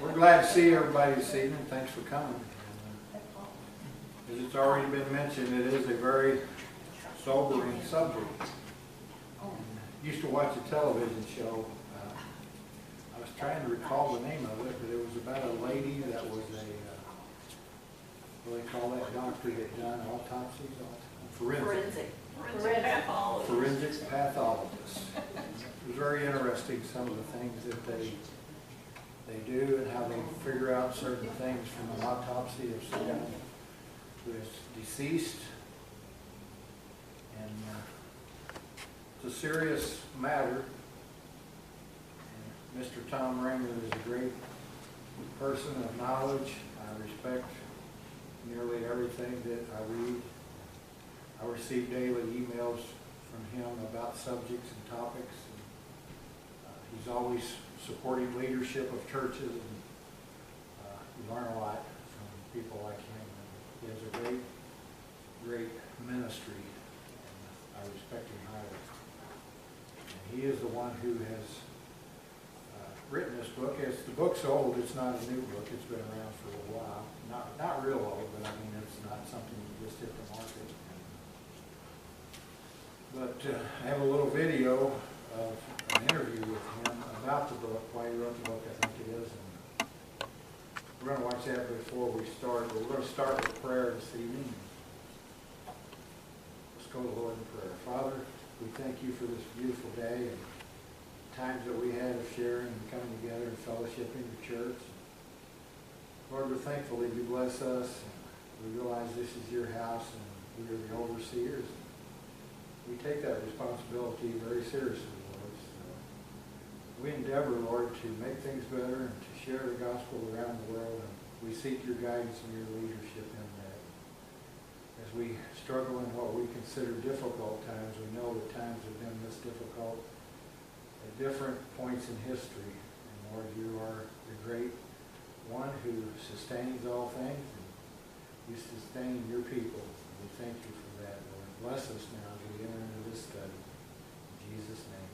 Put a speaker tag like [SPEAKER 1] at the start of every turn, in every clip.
[SPEAKER 1] We're glad to see everybody this evening. Thanks for coming. As it's already been mentioned, it is a very sobering subject. I used to watch a television show. I was trying to recall the name of it, but it was about a lady that was a, what do they call that doctor that done autopsies? Forensic pathologist. It was very interesting, some of the things that they do and how they figure out certain things from an autopsy of someone who is deceased. And it's a serious matter. And Mr. Tom Ranger is a great person of knowledge. I respect nearly everything that I read. I receive daily emails from him about subjects and topics. He's always supporting leadership of churches, and you learn a lot from people like him. He has a great ministry, and I respect him highly. And he is the one who has written this book. The book's old. It's not a new book. It's been around for a while. Not real old, but I mean it's not something you just hit the market. But I have a little video of an interview with him about the book, why he wrote the book, I think it is. And we're going to watch that before we start. But we're going to start with prayer this evening. Let's go to the Lord in prayer. Father, we thank you for this beautiful day and times that we had of sharing and coming together and fellowshipping the church. Lord, we're thankful that you bless us. And we realize this is your house and we are the overseers. We take that responsibility very seriously, Lord. So we endeavor, Lord, to make things better and to share the gospel around the world. And we seek your guidance and your leadership in that. As we struggle in what we consider difficult times, we know that times have been this difficult at different points in history. And Lord, you are the great one who sustains all things, and you sustain your people. We thank you for that, Lord. Bless us now as we enter into this study. In Jesus' name,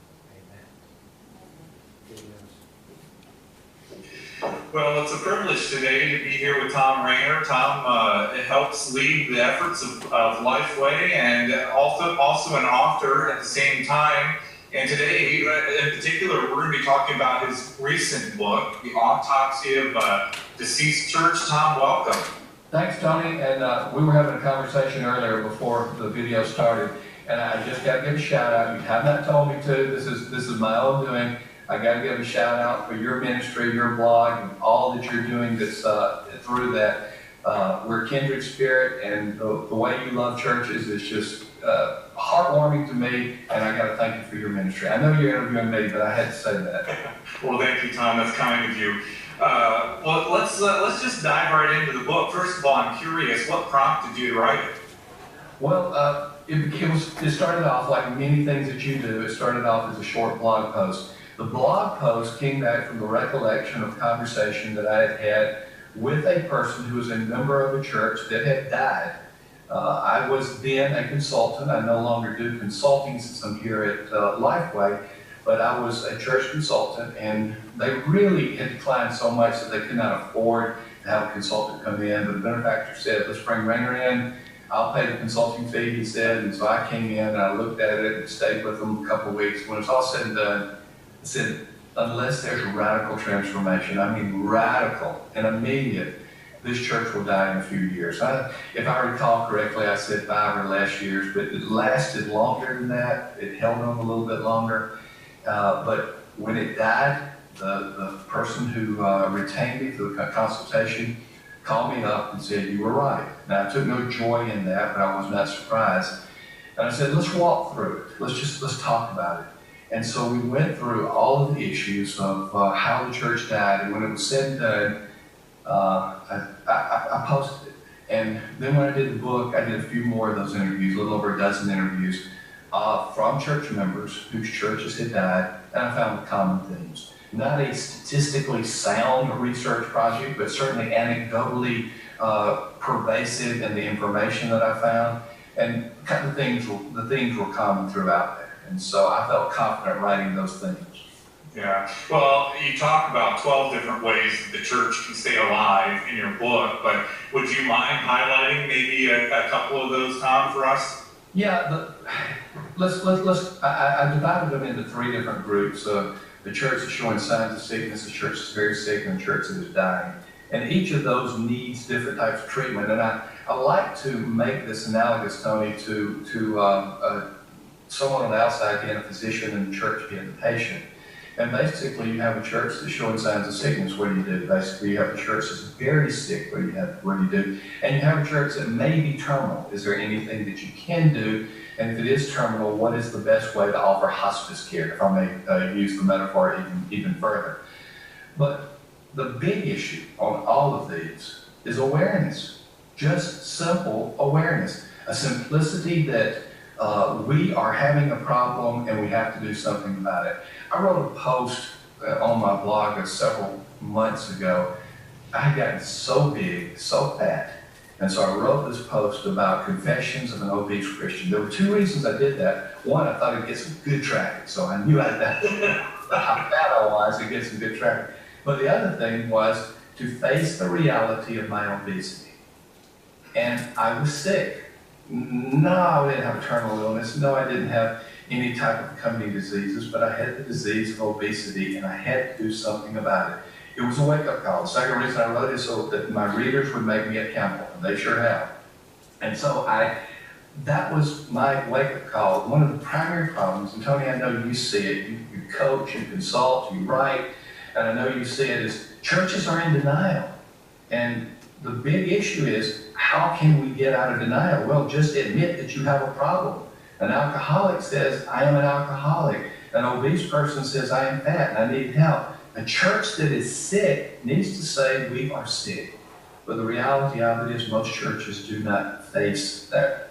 [SPEAKER 1] amen.
[SPEAKER 2] Well, it's a privilege today to be here with Tom Ranger. Tom helps lead the efforts of Lifeway, and also an author at the same time. And today, in particular, we're going to be talking about his recent book, The Autopsy of a Deceased Church. Tom, welcome.
[SPEAKER 3] Thanks, Tony. And we were having a conversation earlier before the video started, and I just got to give a shout out. You have not told me to. This is my own doing. I got to give a shout out for your ministry, your blog, and all that you're doing. That's through that. We're kindred spirit, and the way you love churches is just heartwarming to me. And I got to thank you for your ministry. I know you're interviewing me, but I had to say that.
[SPEAKER 2] Well, thank you, Tom. That's kind of you. Well, let's just dive right into the book. First of all, I'm curious, what prompted you to write it?
[SPEAKER 3] Well, it started off like many things that you do. It started off as a short blog post. The blog post came back from the recollection of conversation that I had had with a person who was a member of a church that had died. I was then a consultant. I no longer do consulting since I'm here at Lifeway. But I was a church consultant, and they really had declined so much that they could not afford to have a consultant come in. But the benefactor said, let's bring Ranger in. I'll pay the consulting fee, he said. And so I came in, and I looked at it, and stayed with them a couple of weeks. When it was all said and done, I said, unless there's a radical transformation, I mean radical and immediate, this church will die in a few years. If I recall correctly, I said 5 or less years, but it lasted longer than that. It held on a little bit longer. But when it died, the person who retained me through the consultation called me up and said, you were right. Now, I took no joy in that, but I was not surprised. And I said, let's walk through it. Let's talk about it. And so we went through all of the issues of how the church died. And when it was said and done, I posted it. And then when I did the book, I did a few more of those interviews, a little over a dozen interviews from church members whose churches had died, and I found common themes. Not a statistically sound research project, but certainly anecdotally pervasive in the information that I found, and kind of the themes were common throughout there. And so I felt confident writing those things.
[SPEAKER 2] Yeah. Well, you talk about 12 different ways that the church can stay alive in your book, but would you mind highlighting maybe a couple of those, Tom, for us?
[SPEAKER 3] Yeah, I divided them into three different groups. The church is showing signs of sickness, the church is very sick, and the church that is dying. And each of those needs different types of treatment. And I like to make this analogous, Tony, to someone on the outside being a physician and the church being the patient. And basically, you have a church that's showing signs of sickness. What do you do? Basically, you have a church that's very sick. What do you do? And you have a church that may be terminal. Is there anything that you can do? And if it is terminal, what is the best way to offer hospice care, if I may use the metaphor even further? But the big issue on all of these is awareness. Just simple awareness. A simplicity that we are having a problem and we have to do something about it. I wrote a post on my blog several months ago. I had gotten so big, so fat, and so I wrote this post about confessions of an obese Christian. There were two reasons I did that. One, I thought it'd get some good traffic, so I knew how fat I was, it'd get some good traffic. But the other thing was to face the reality of my obesity. And I was sick. No, I didn't have a terminal illness. No, I didn't have any type of accompanying diseases, but I had the disease of obesity, and I had to do something about it. It was a wake-up call. The second reason I wrote it is so that my readers would make me accountable, and they sure have. And so that was my wake-up call. One of the primary problems, and Tony, I know you see it, you coach, you consult, you write, and I know you see it, is churches are in denial. And the big issue is, how can we get out of denial? Well, just admit that you have a problem. An alcoholic says, I am an alcoholic. An obese person says, I am fat and I need help. A church that is sick needs to say, we are sick. But the reality of it is most churches do not face that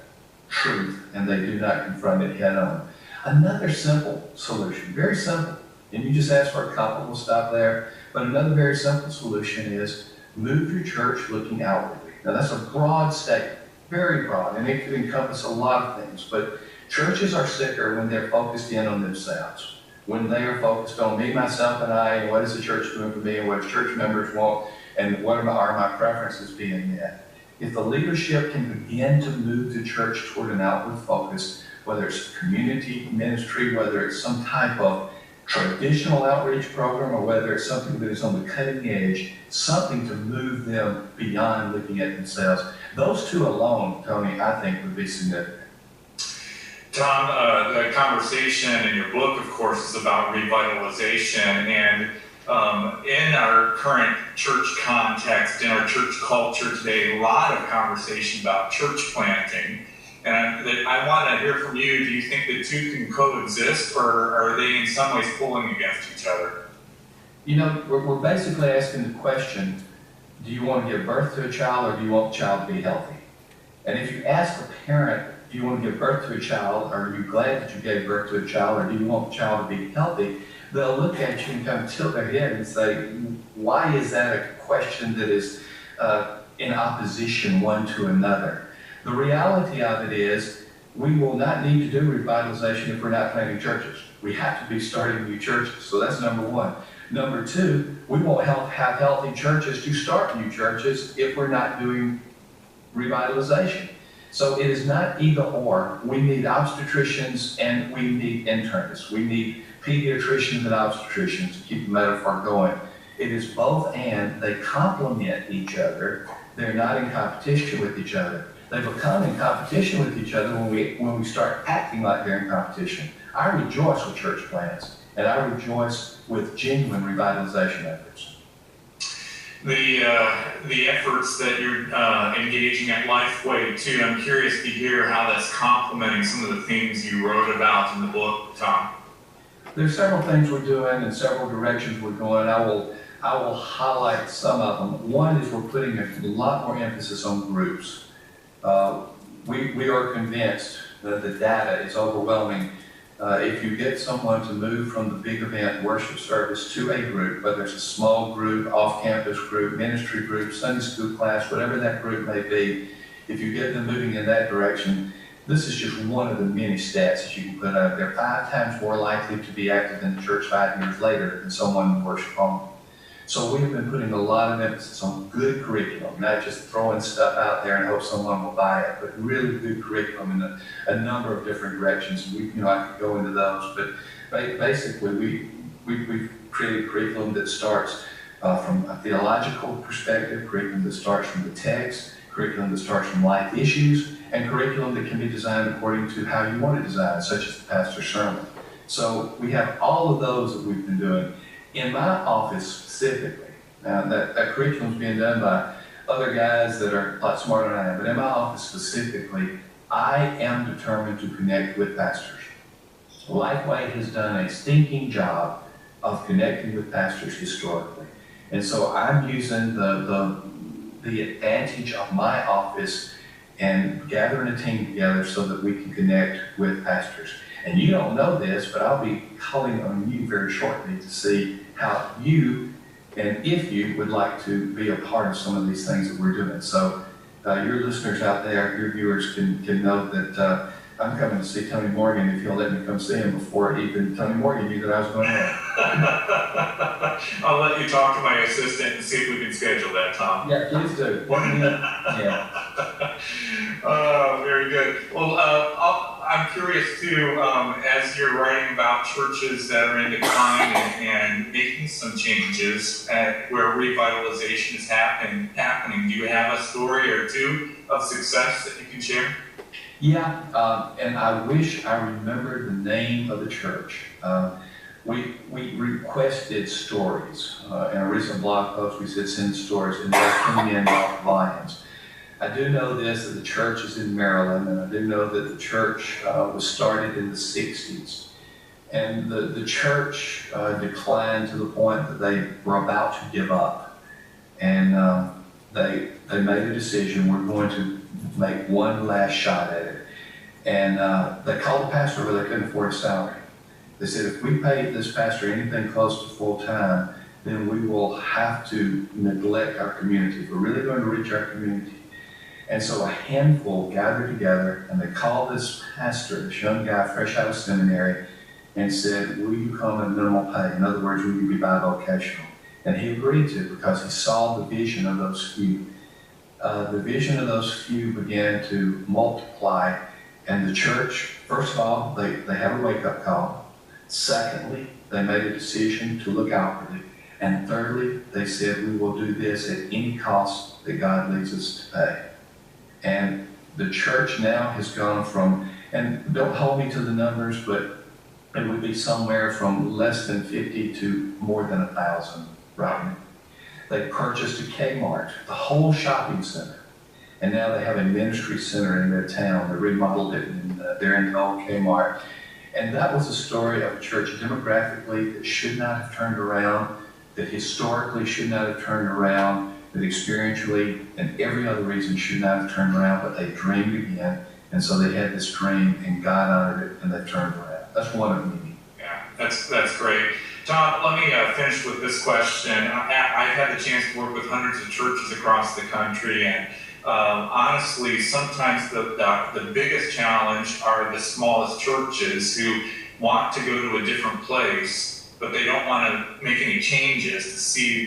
[SPEAKER 3] truth and they do not confront it head on. Another simple solution, very simple, and you just ask for a couple, we'll stop there, but another very simple solution is move your church looking outwardly. Now that's a broad statement, very broad, and it could encompass a lot of things, but churches are sicker when they're focused in on themselves. When they are focused on me, myself, and I, and what is the church doing for me, and what church members want, and what are my preferences being met. If the leadership can begin to move the church toward an outward focus, whether it's community ministry, whether it's some type of traditional outreach program, or whether it's something that is on the cutting edge, something to move them beyond looking at themselves. Those two alone, Tony, I think would be significant.
[SPEAKER 2] Tom, the conversation in your book, of course, is about revitalization, and in our current church context, in our church culture today, a lot of conversation about church planting. And I want to hear from you. Do you think the two can coexist, or are they in some ways pulling against each other?
[SPEAKER 3] You know, we're basically asking the question, do you want to give birth to a child, or do you want the child to be healthy? And if you ask a parent, do you want to give birth to a child, or are you glad that you gave birth to a child, or do you want the child to be healthy? They'll look at you and kind of tilt their head and say, why is that a question that is in opposition one to another? The reality of it is, we will not need to do revitalization if we're not planting churches. We have to be starting new churches, so that's number one. Number two, we won't have healthy churches to start new churches if we're not doing revitalization. So it is not either or. We need obstetricians and we need internists. We need pediatricians and obstetricians to keep the metaphor going. It is both and. They complement each other. They're not in competition with each other. They become in competition with each other when we start acting like they're in competition. I rejoice with church plants, and I rejoice with genuine revitalization efforts.
[SPEAKER 2] The efforts that you're engaging at Lifeway too, I'm curious to hear how that's complementing some of the things you wrote about in the book, Tom.
[SPEAKER 3] There's several things we're doing and several directions we're going. I will highlight some of them. One is we're putting a lot more emphasis on groups. We are convinced that the data is overwhelming. If you get someone to move from the big event worship service to a group, whether it's a small group, off-campus group, ministry group, Sunday school class, whatever that group may be, if you get them moving in that direction, This is just one of the many stats that you can put up. They're 5 times more likely to be active in the church 5 years later than someone in worship home. So we have been putting a lot of emphasis on good curriculum, not just throwing stuff out there and hope someone will buy it, but really good curriculum in a number of different directions. I could go into those, but basically we've created curriculum that starts from a theological perspective, curriculum that starts from the text, curriculum that starts from life issues, and curriculum that can be designed according to how you want to design, such as the pastor's sermon. So we have all of those that we've been doing. In my office specifically, now that curriculum is being done by other guys that are a lot smarter than I am, but in my office specifically, I am determined to connect with pastors. Lifeway has done a stinking job of connecting with pastors historically. And so I'm using the advantage of my office and gathering a team together so that we can connect with pastors. And you don't know this, but I'll be calling on you very shortly to see how you, and if you would like to be a part of some of these things that we're doing. So your listeners out there, your viewers can know that I'm coming to see Tony Morgan if he'll let me come see him before even Tony Morgan knew that I was going there.
[SPEAKER 2] I'll let you talk to my assistant and see if we can schedule that, Tom.
[SPEAKER 3] Yeah, please do. Yeah.
[SPEAKER 2] Very good. Well, I'm curious too, as you're writing about churches that are in decline and making some changes where revitalization is happening, do you have a story or two of success that you can share?
[SPEAKER 3] Yeah, and I wish I remembered the name of the church. We requested stories. In a recent blog post, we said send stories, and they're coming in off volumes. I do know this, that the church is in Maryland, and I do know that the church was started in the 60s. And the church declined to the point that they were about to give up. And they made a decision, we're going to make one last shot at it. And they called the pastor, but they couldn't afford a salary. They said, if we pay this pastor anything close to full time, then we will have to neglect our community. We're really going to reach our community. And so a handful gathered together, and they called this pastor, this young guy fresh out of seminary, and said, will you come at minimal pay? In other words, will you be bivocational? And he agreed to, because he saw the vision of those few. The vision of those few began to multiply, and the church, first of all, they have a wake-up call. Secondly, they made a decision to look outwardly. And thirdly, they said, we will do this at any cost that God leads us to pay. And the church now has gone from, and don't hold me to the numbers, but it would be somewhere from less than 50 to more than 1,000 right now. They purchased a Kmart, the whole shopping center. And now they have a ministry center in their town. They remodeled it, and they're in the old Kmart. And that was a story of a church demographically that should not have turned around, that historically should not have turned around, that experientially and every other reason should not have turned around, but they dreamed again. And so they had this dream, and God honored it, and they turned around. That's one of many.
[SPEAKER 2] Yeah, that's great. Tom, let me finish with this question. I've had the chance to work with hundreds of churches across the country, and honestly, sometimes the biggest challenge are the smallest churches who want to go to a different place, but they don't want to make any changes to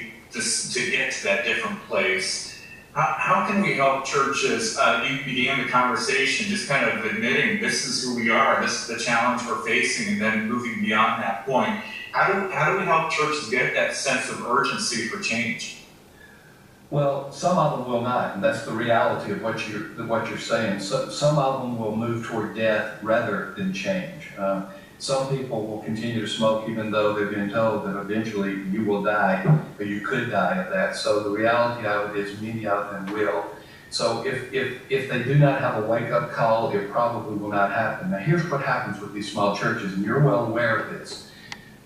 [SPEAKER 2] get to that different place. How can we help churches? You began the conversation just kind of admitting this is who we are, this is the challenge we're facing, and then moving beyond that point. How do we help churches get that sense of urgency for change?
[SPEAKER 3] Well, some of them will not, and that's the reality of what you're saying. So, some of them will move toward death rather than change. Some people will continue to smoke even though they've been told that eventually you will die, or you could die of that. So the reality of it is many of them will. So if they do not have a wake-up call, it probably will not happen. Now here's what happens with these small churches, and you're well aware of this.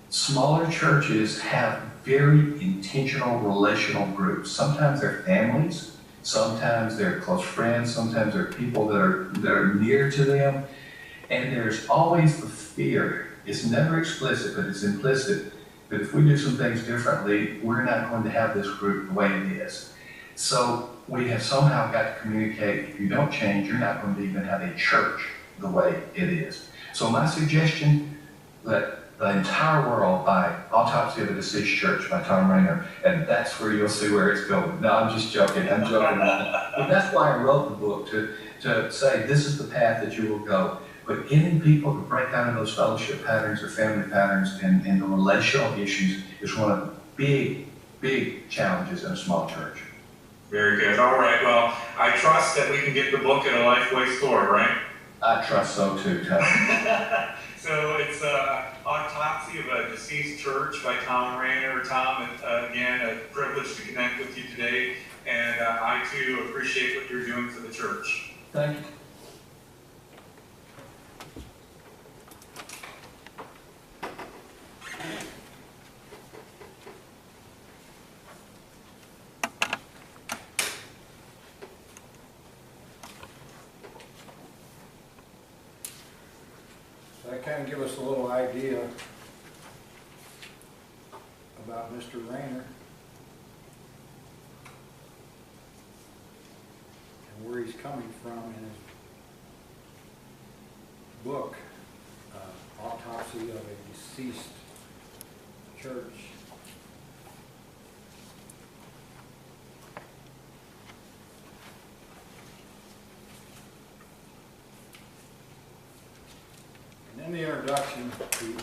[SPEAKER 3] Smaller churches have very intentional relational groups. Sometimes they're families, sometimes they're close friends, sometimes they're people that are near to them. And there's always the fear. It's never explicit, but it's implicit. But if we do some things differently, we're not going to have this group the way it is. So we have somehow got to communicate, if you don't change, you're not going to even have a church. the way it is. So my suggestion that the entire world buy Autopsy of a Deceased Church by Tom Rainer, and that's where you'll see where it's going. No, I'm just joking. I'm joking. But that's why I wrote the book, to say this is the path that you will go. But getting people to break out of those fellowship patterns or family patterns and the relational issues is one of the big, big challenges in a small church.
[SPEAKER 2] Very good. All right. Well, I trust that we can get the book at a Lifeway store, right?
[SPEAKER 3] I trust so too, Tom.
[SPEAKER 2] So it's Autopsy of a Deceased Church by Tom Rainer. Tom, again, a privilege to connect with you today, and I too appreciate what you're doing for the church.
[SPEAKER 3] Thank you.
[SPEAKER 1] So that kind of give us a little idea about Mr. Rainer and where he's coming from in his book, Autopsy of a Deceased Church. And in the introduction,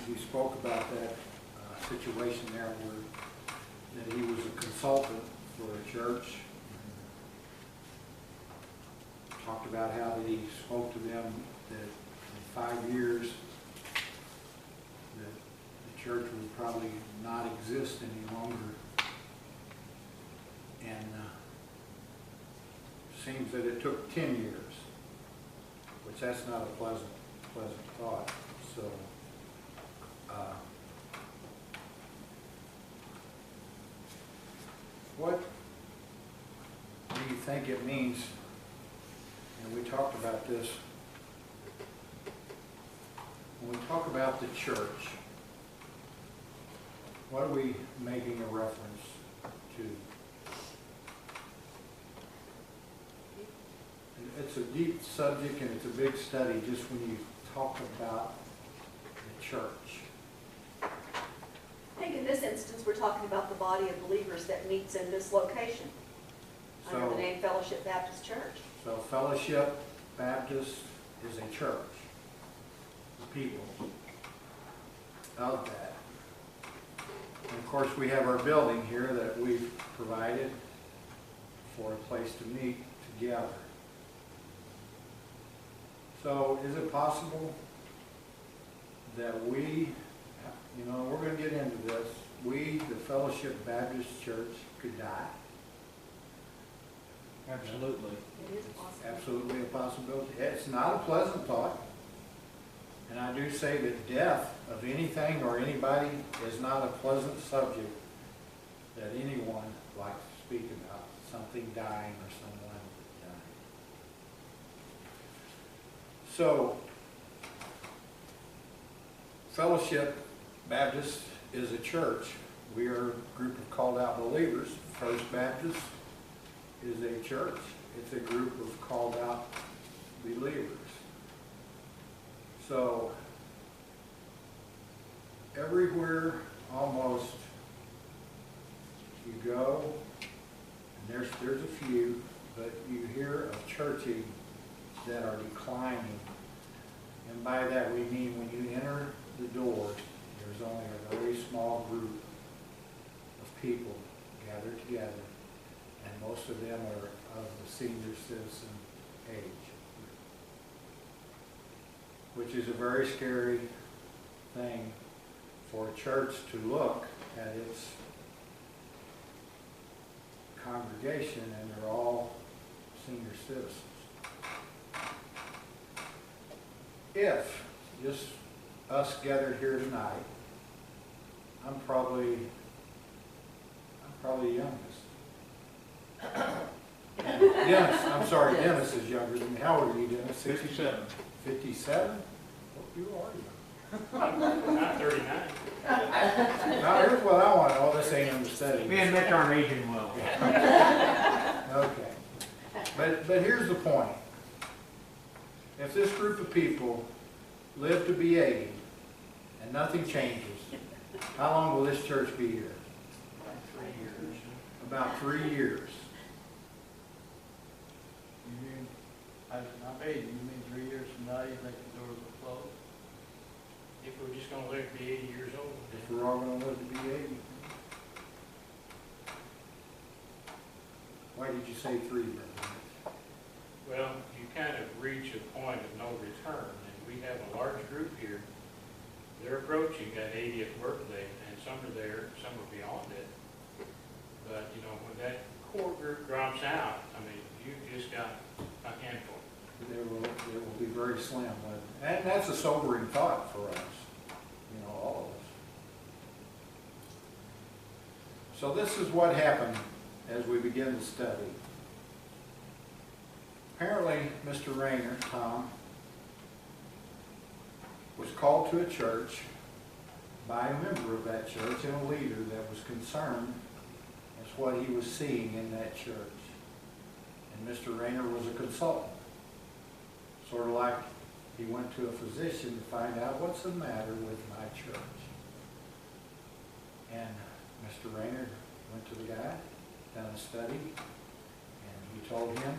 [SPEAKER 1] he spoke about that situation there where that he was a consultant for a church. And talked about how that he spoke to them that in 5 years that the church would probably not exist any longer. And seems that it took 10 years, which that's not a pleasant thought. So, what do you think it means? And we talked about this. When we talk about the church, what are we making a reference to? It's a deep subject and it's a big study just when you talk about the church.
[SPEAKER 4] I think in this instance, we're talking about the body of believers that meets in this location under the name Fellowship Baptist Church.
[SPEAKER 1] So Fellowship Baptist is a church, the people of that. And of course, we have our building here that we've provided for a place to meet together. So is it possible that we, we're going to get into this, we, the Fellowship Baptist Church, could die?
[SPEAKER 5] Absolutely.
[SPEAKER 4] It is possible.
[SPEAKER 1] Absolutely a possibility. It's not a pleasant thought. And I do say that death of anything or anybody is not a pleasant subject that anyone likes to speak about, something dying or someone dying. So, Fellowship Baptist is a church. We are a group of called out believers. First Baptist is a church. It's a group of called out believers. So, everywhere almost you go, and there's a few, but you hear of churches that are declining. And by that we mean when you enter the doors, there's only a very small group of people gathered together, and most of them are of the senior citizen age, which is a very scary thing for a church to look at its congregation and they're all senior citizens. If just us gathered here tonight, I'm probably the youngest. And Dennis, I'm sorry, Dennis is younger than me. How old are you, Dennis?
[SPEAKER 5] 57.
[SPEAKER 1] 57? Well, you are young.
[SPEAKER 5] Not 39.
[SPEAKER 1] Now, here's what I want to know. This ain't in the study.
[SPEAKER 5] Me and Mitch aren't aging well.
[SPEAKER 1] Okay. But here's the point. if this group of people live to be 80 and nothing changes, how long will this church be here? About 3 years.
[SPEAKER 6] You mean, I'm 80, you mean 3 years from now, you think the doors will close?
[SPEAKER 5] If we're just gonna live to be 80 years old.
[SPEAKER 1] If we're all going to live to be 80. Why did you say 3 then?
[SPEAKER 5] Well, you kind of reach a point of no return, and we have a large group here. They're approaching that 80th birthday, and some are there, some are beyond it. But, you know, when that core group drops out, I mean, you just got a handful.
[SPEAKER 1] There will be very slim. And that's a sobering thought for us, you know, all of us. So this is what happened as we begin to study. Apparently, Mr. Rayner, Tom, was called to a church by a member of that church and a leader that was concerned as what he was seeing in that church. And Mr. Rayner was a consultant. Sort of like he went to a physician to find out what's the matter with my church. And Mr. Rayner went to the guy, done a study, and he told him,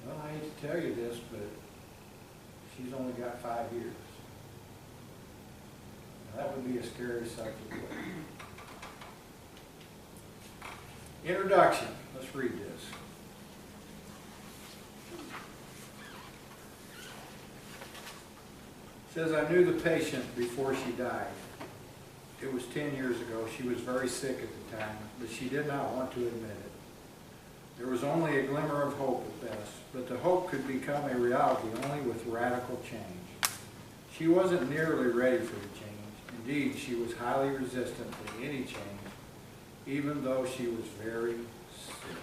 [SPEAKER 1] well, I hate to tell you this, but she's only got 5 years. Now, that would be a scary sight to look. Introduction. Let's read this. It says, I knew the patient before she died. It was 10 years ago. She was very sick at the time, but she did not want to admit it. There was only a glimmer of hope at best, but the hope could become a reality only with radical change. She wasn't nearly ready for the change. Indeed, she was highly resistant to any change, even though she was very sick.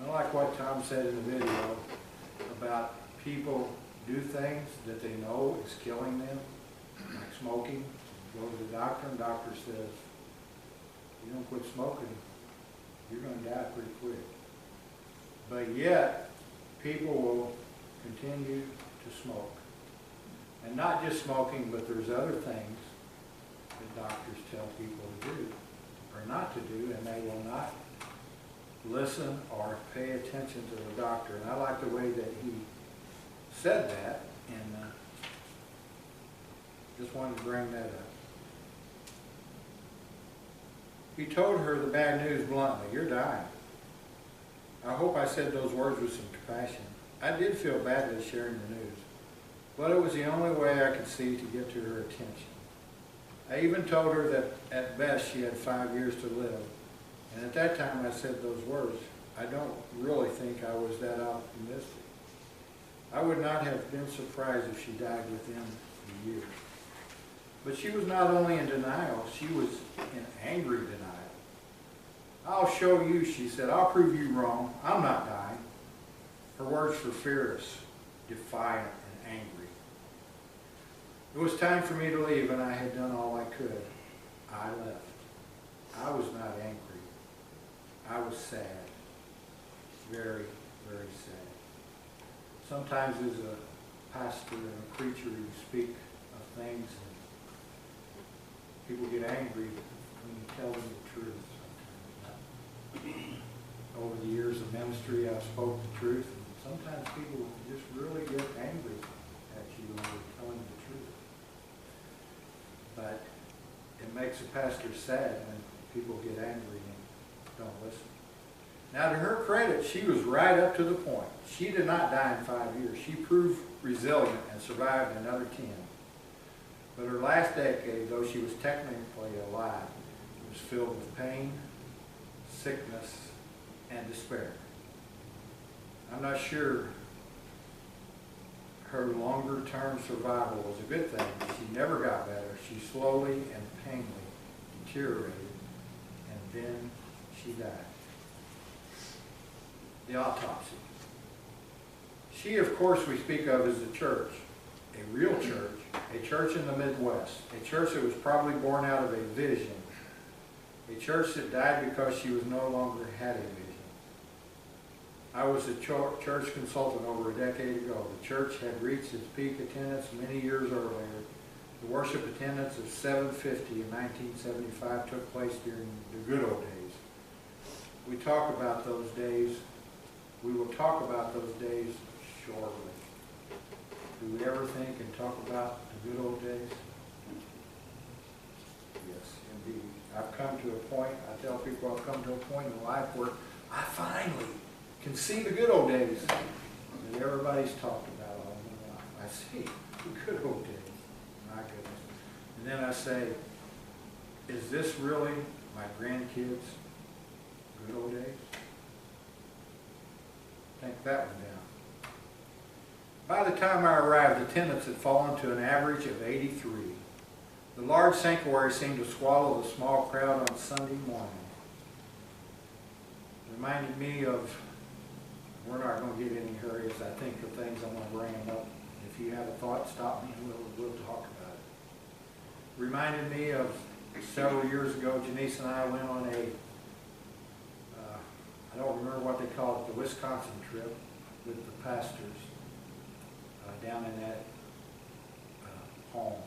[SPEAKER 1] I like what Tom said in the video about people do things that they know is killing them, like smoking. Go to the doctor, and the doctor says, you don't quit smoking, you're going to die pretty quick. But yet, people will continue to smoke. And not just smoking, but there's other things that doctors tell people to do or not to do, and they will not listen or pay attention to the doctor. And I like the way that he said that, and just wanted to bring that up. He told her the bad news bluntly, you're dying. I hope I said those words with some compassion. I did feel badly sharing the news, but it was the only way I could see to get to her attention. I even told her that at best she had 5 years to live, and at that time I said those words. I don't really think I was that optimistic. I would not have been surprised if she died within a year. But she was not only in denial, she was in angry denial. I'll show you, she said. I'll prove you wrong. I'm not dying. Her words were fierce, defiant, and angry. It was time for me to leave, and I had done all I could. I left. I was not angry. I was sad. Very, very sad. Sometimes as a pastor and a preacher, you speak of things and people get angry when you tell them the truth sometimes. Over the years of ministry, I've spoken the truth, and sometimes people just really get angry at you when you're telling the truth. But it makes a pastor sad when people get angry and don't listen. Now, to her credit, she was right up to the point. She did not die in 5 years. She proved resilient and survived another 10. But her last decade, though she was technically alive, was filled with pain, sickness, and despair. I'm not sure her longer-term survival was a good thing, but she never got better. She slowly and painfully deteriorated, and then she died. The autopsy. She, of course, we speak of as the church, a real church, a church in the Midwest, a church that was probably born out of a vision, a church that died because she was no longer had a vision. I was a church consultant over a decade ago. The church had reached its peak attendance many years earlier. The worship attendance of 750 in 1975 took place during the good old days. We talk about those days. We will talk about those days shortly. Do we ever think and talk about the good old days? Yes, indeed. I've come to a point, I tell people I've come to a point in life where I finally can see the good old days that everybody's talked about all my life. I see the good old days. My goodness. And then I say, is this really my grandkids' good old days? Think that one down. By the time I arrived, attendance had fallen to an average of 83. The large sanctuary seemed to swallow the small crowd on Sunday morning. Reminded me of, we're not going to get any hurry as I think of things, I'm going to bring them up. If you have a thought, stop me and we'll talk about it. Reminded me of several years ago, Janice and I went on a, I don't remember what they call it, the Wisconsin trip with the pastors down in that home.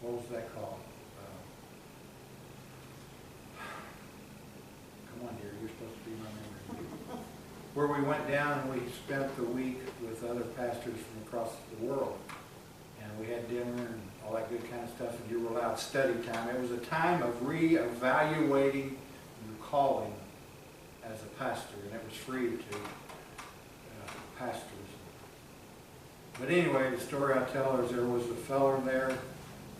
[SPEAKER 1] What was that called? Come on, dear, you're supposed to be my memory. Where we went down and we spent the week with other pastors from across the world. And we had dinner and all that good kind of stuff, and you were allowed study time. It was a time of reevaluating your calling as a pastor, and it was free to pastors. But anyway, the story I tell is there was a fellow there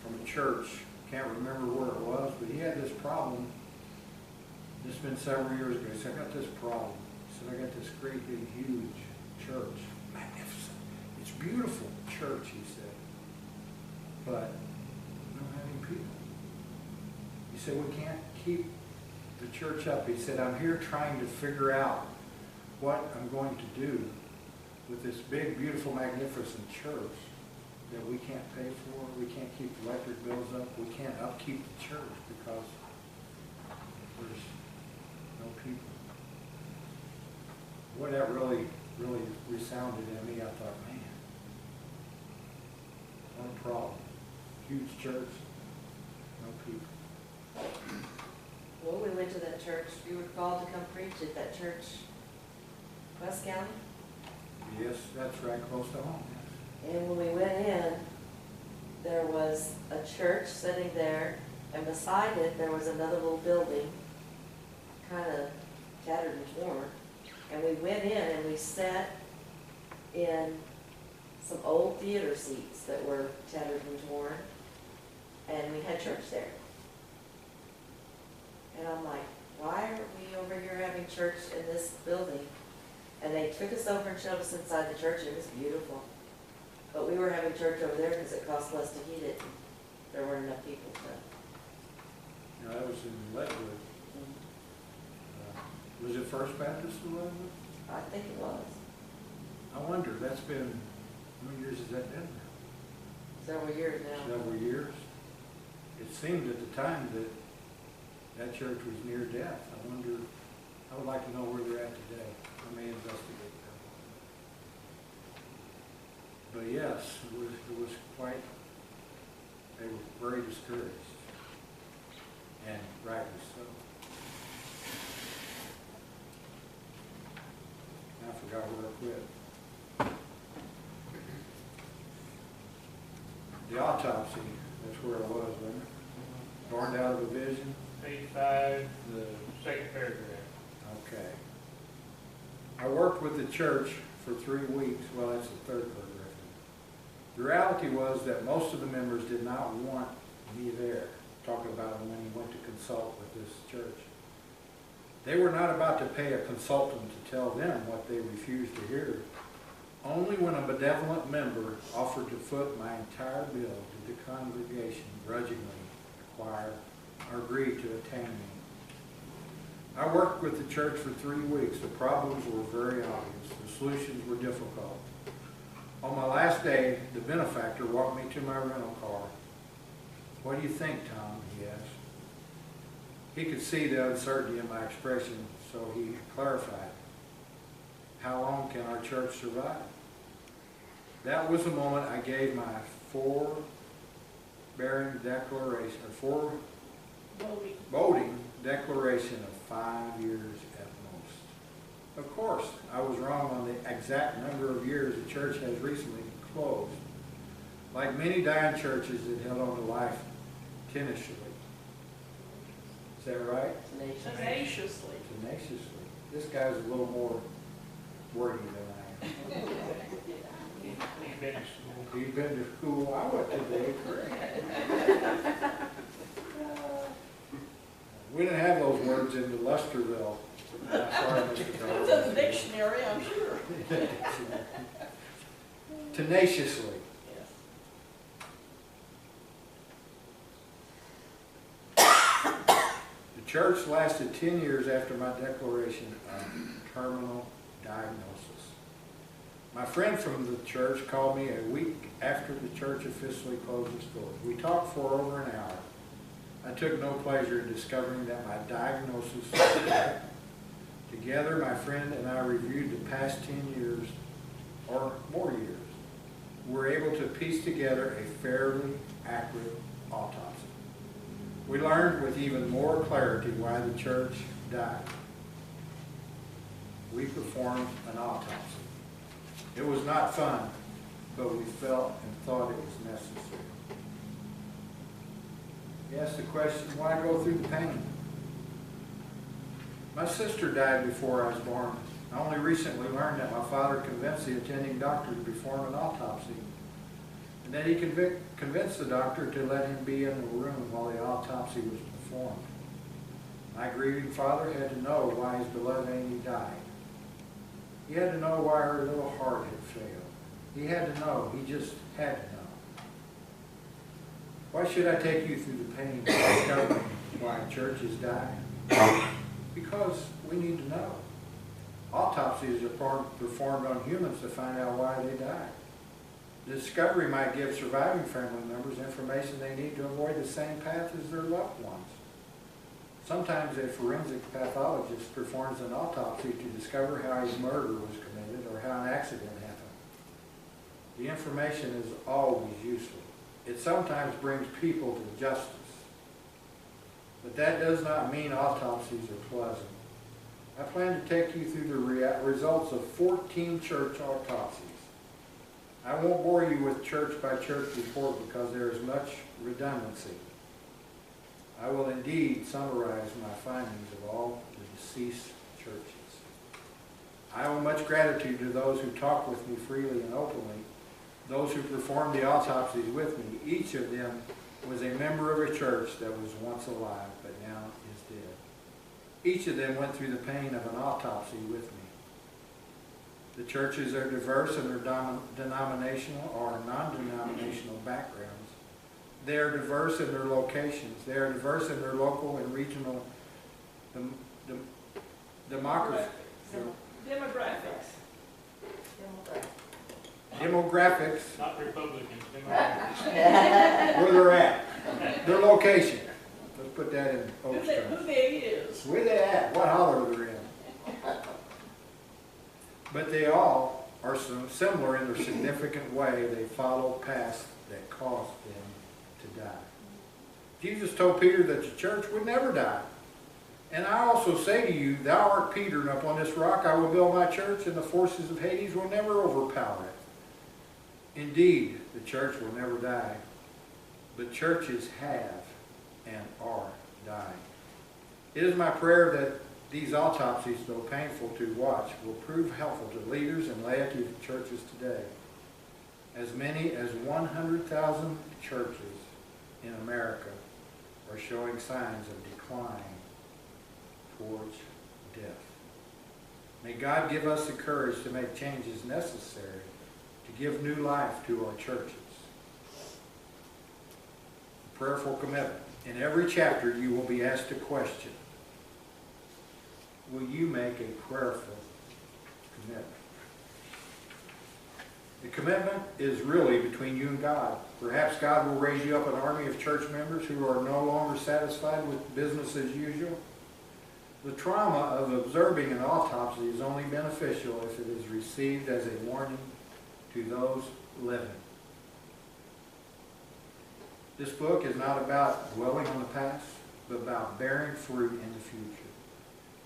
[SPEAKER 1] from a church, can't remember where it was, but he had this problem. This has been several years ago. He said, I got this problem. He said, I got this great big huge church. Magnificent. It's beautiful church, he said. But we don't have any people. He said, we can't keep the church up. He said, I'm here trying to figure out what I'm going to do with this big, beautiful, magnificent church that we can't pay for. We can't keep the electric bills up. We can't upkeep the church because there's no people. Boy, that really resounded in me. I thought, man, what a problem. Huge church, no people.
[SPEAKER 7] Well, we went to that church. You were called to come preach at that church, West County.
[SPEAKER 1] Yes, that's right, close to home.
[SPEAKER 7] And when we went in, there was a church sitting there, and beside it, there was another little building, kind of tattered and torn. And we went in and we sat in some old theater seats that were tattered and torn, and we had church there. And I'm like, why are we over here having church in this building? And they took us over and showed us inside the church. It was beautiful. But we were having church over there because it cost less to heat it. There weren't enough people to.
[SPEAKER 1] You know, that was in Leadwood. Was it First Baptist in Leadwood?
[SPEAKER 7] I think it was.
[SPEAKER 1] I wonder, that's been, how many years has that been?
[SPEAKER 7] Several years now.
[SPEAKER 1] Several years. It seemed at the time that that church was near death. I wonder, I would like to know where they're at today. I may investigate that. But yes, it was quite, they were very discouraged. And rightly so. I forgot where I quit. The autopsy, that's where I was, wasn't it? Born out of a vision.
[SPEAKER 5] Page 5, the second paragraph.
[SPEAKER 1] Okay. I worked with the church for 3 weeks. Well, that's the third paragraph. The reality was that most of the members did not want me there. Talking about when he went to consult with this church. They were not about to pay a consultant to tell them what they refused to hear. Only when a benevolent member offered to foot my entire bill did the congregation grudgingly acquire or agree to attain me. I worked with the church for 3 weeks. The problems were very obvious. The solutions were difficult. On my last day, the benefactor walked me to my rental car. What do you think, Tom? He asked. He could see the uncertainty in my expression, so he clarified. how long can our church survive? That was the moment I gave my forbearing declaration, or voting declaration of 5 years at most. Of course, I was wrong on the exact number of years the church has recently closed. Like many dying churches, it held on to life tenaciously. Is that right?
[SPEAKER 7] Tenaciously.
[SPEAKER 1] Tenaciously. This guy's a little more wordy than I am.
[SPEAKER 5] You've been to school.
[SPEAKER 1] He's been to school. I went to Dave Craig. We didn't have those words in the Lusterville. Sorry, Mr.
[SPEAKER 8] It's in the
[SPEAKER 1] Bell.
[SPEAKER 8] dictionary, I'm sure.
[SPEAKER 1] Tenaciously.
[SPEAKER 8] Yes.
[SPEAKER 1] The church lasted 10 years after my declaration of terminal diagnosis. My friend from the church called me a week after the church officially closed its doors. We talked for over an hour. I took no pleasure in discovering that my diagnosis was correct. Together, my friend and I reviewed the past 10 years, or more years. We were able to piece together a fairly accurate autopsy. We learned with even more clarity why the church died. We performed an autopsy. It was not fun, but we felt and thought it was necessary. You ask the question, why go through the pain? My sister died before I was born. I only recently learned that my father convinced the attending doctor to perform an autopsy, and that he convinced the doctor to let him be in the room while the autopsy was performed. My grieving father had to know why his beloved Amy died. He had to know why her little heart had failed. He had to know. He just had to know. Why should I take you through the pain of discovering why churches die? Because we need to know. Autopsies are performed on humans to find out why they died. The discovery might give surviving family members information they need to avoid the same path as their loved ones. Sometimes a forensic pathologist performs an autopsy to discover how a murder was committed or how an accident happened. The information is always useful. It sometimes brings people to justice. But that does not mean autopsies are pleasant. I plan to take you through the results of 14 church autopsies. I won't bore you with church-by-church report because there is much redundancy. I will indeed summarize my findings of all the deceased churches. I owe much gratitude to those who talk with me freely and openly, those who performed the autopsies with me. Each of them was a member of a church that was once alive but now is dead. Each of them went through the pain of an autopsy with me. The churches are diverse in their denominational or non-denominational backgrounds. They are diverse in their locations. They are diverse in their local and regional demographics. Demographics.
[SPEAKER 5] Not Republicans, Democrats.
[SPEAKER 1] Where they're at. Their location. Let's put that in Oaks terms.
[SPEAKER 8] Who they is.
[SPEAKER 1] Where they at? What holler they're in. But they all are similar in their significant way. They follow paths that caused them to die. Jesus told Peter that the church would never die. And I also say to you, thou art Peter, and upon this rock I will build my church, and the forces of Hades will never overpower it. Indeed, the church will never die, but churches have and are dying. It is my prayer that these autopsies, though painful to watch, will prove helpful to leaders and laity of churches today. As many as 100,000 churches in America are showing signs of decline towards death. May God give us the courage to make changes necessary to give new life to our churches. Prayerful commitment. In every chapter you will be asked a question. Will you make a prayerful commitment? The commitment is really between you and God. Perhaps God will raise you up an army of church members who are no longer satisfied with business as usual. The trauma of observing an autopsy is only beneficial if it is received as a warning to those living. This book is not about dwelling on the past, but about bearing fruit in the future.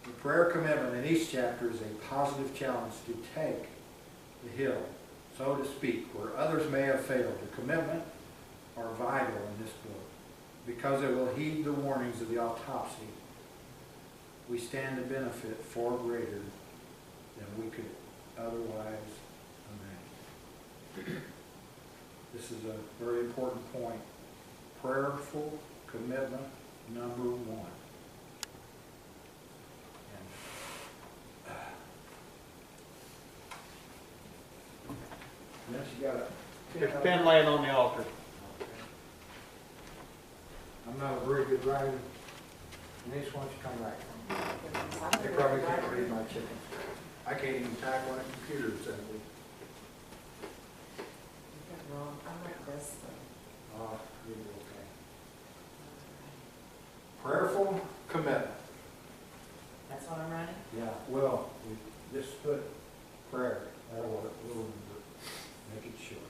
[SPEAKER 1] The prayer commitment in each chapter is a positive challenge to take the hill, so to speak, where others may have failed. The commitment are vital in this book because it will heed the warnings of the autopsy. We stand to benefit far greater than we could otherwise imagine. This is a very important point. Prayerful commitment number one. Yes, you got it.
[SPEAKER 6] There's a pen laying on the altar.
[SPEAKER 1] I'm not a very good writer. Denise, why don't you come back?
[SPEAKER 7] I'm
[SPEAKER 1] They probably can't read my chicken. I can't even type on a computer simply.
[SPEAKER 7] You're wrong. I like this one.
[SPEAKER 1] Oh, you'll be okay. Prayerful commitment.
[SPEAKER 7] That's what I'm writing?
[SPEAKER 1] Yeah, well, we just put prayer. That'll work. We'll make it short.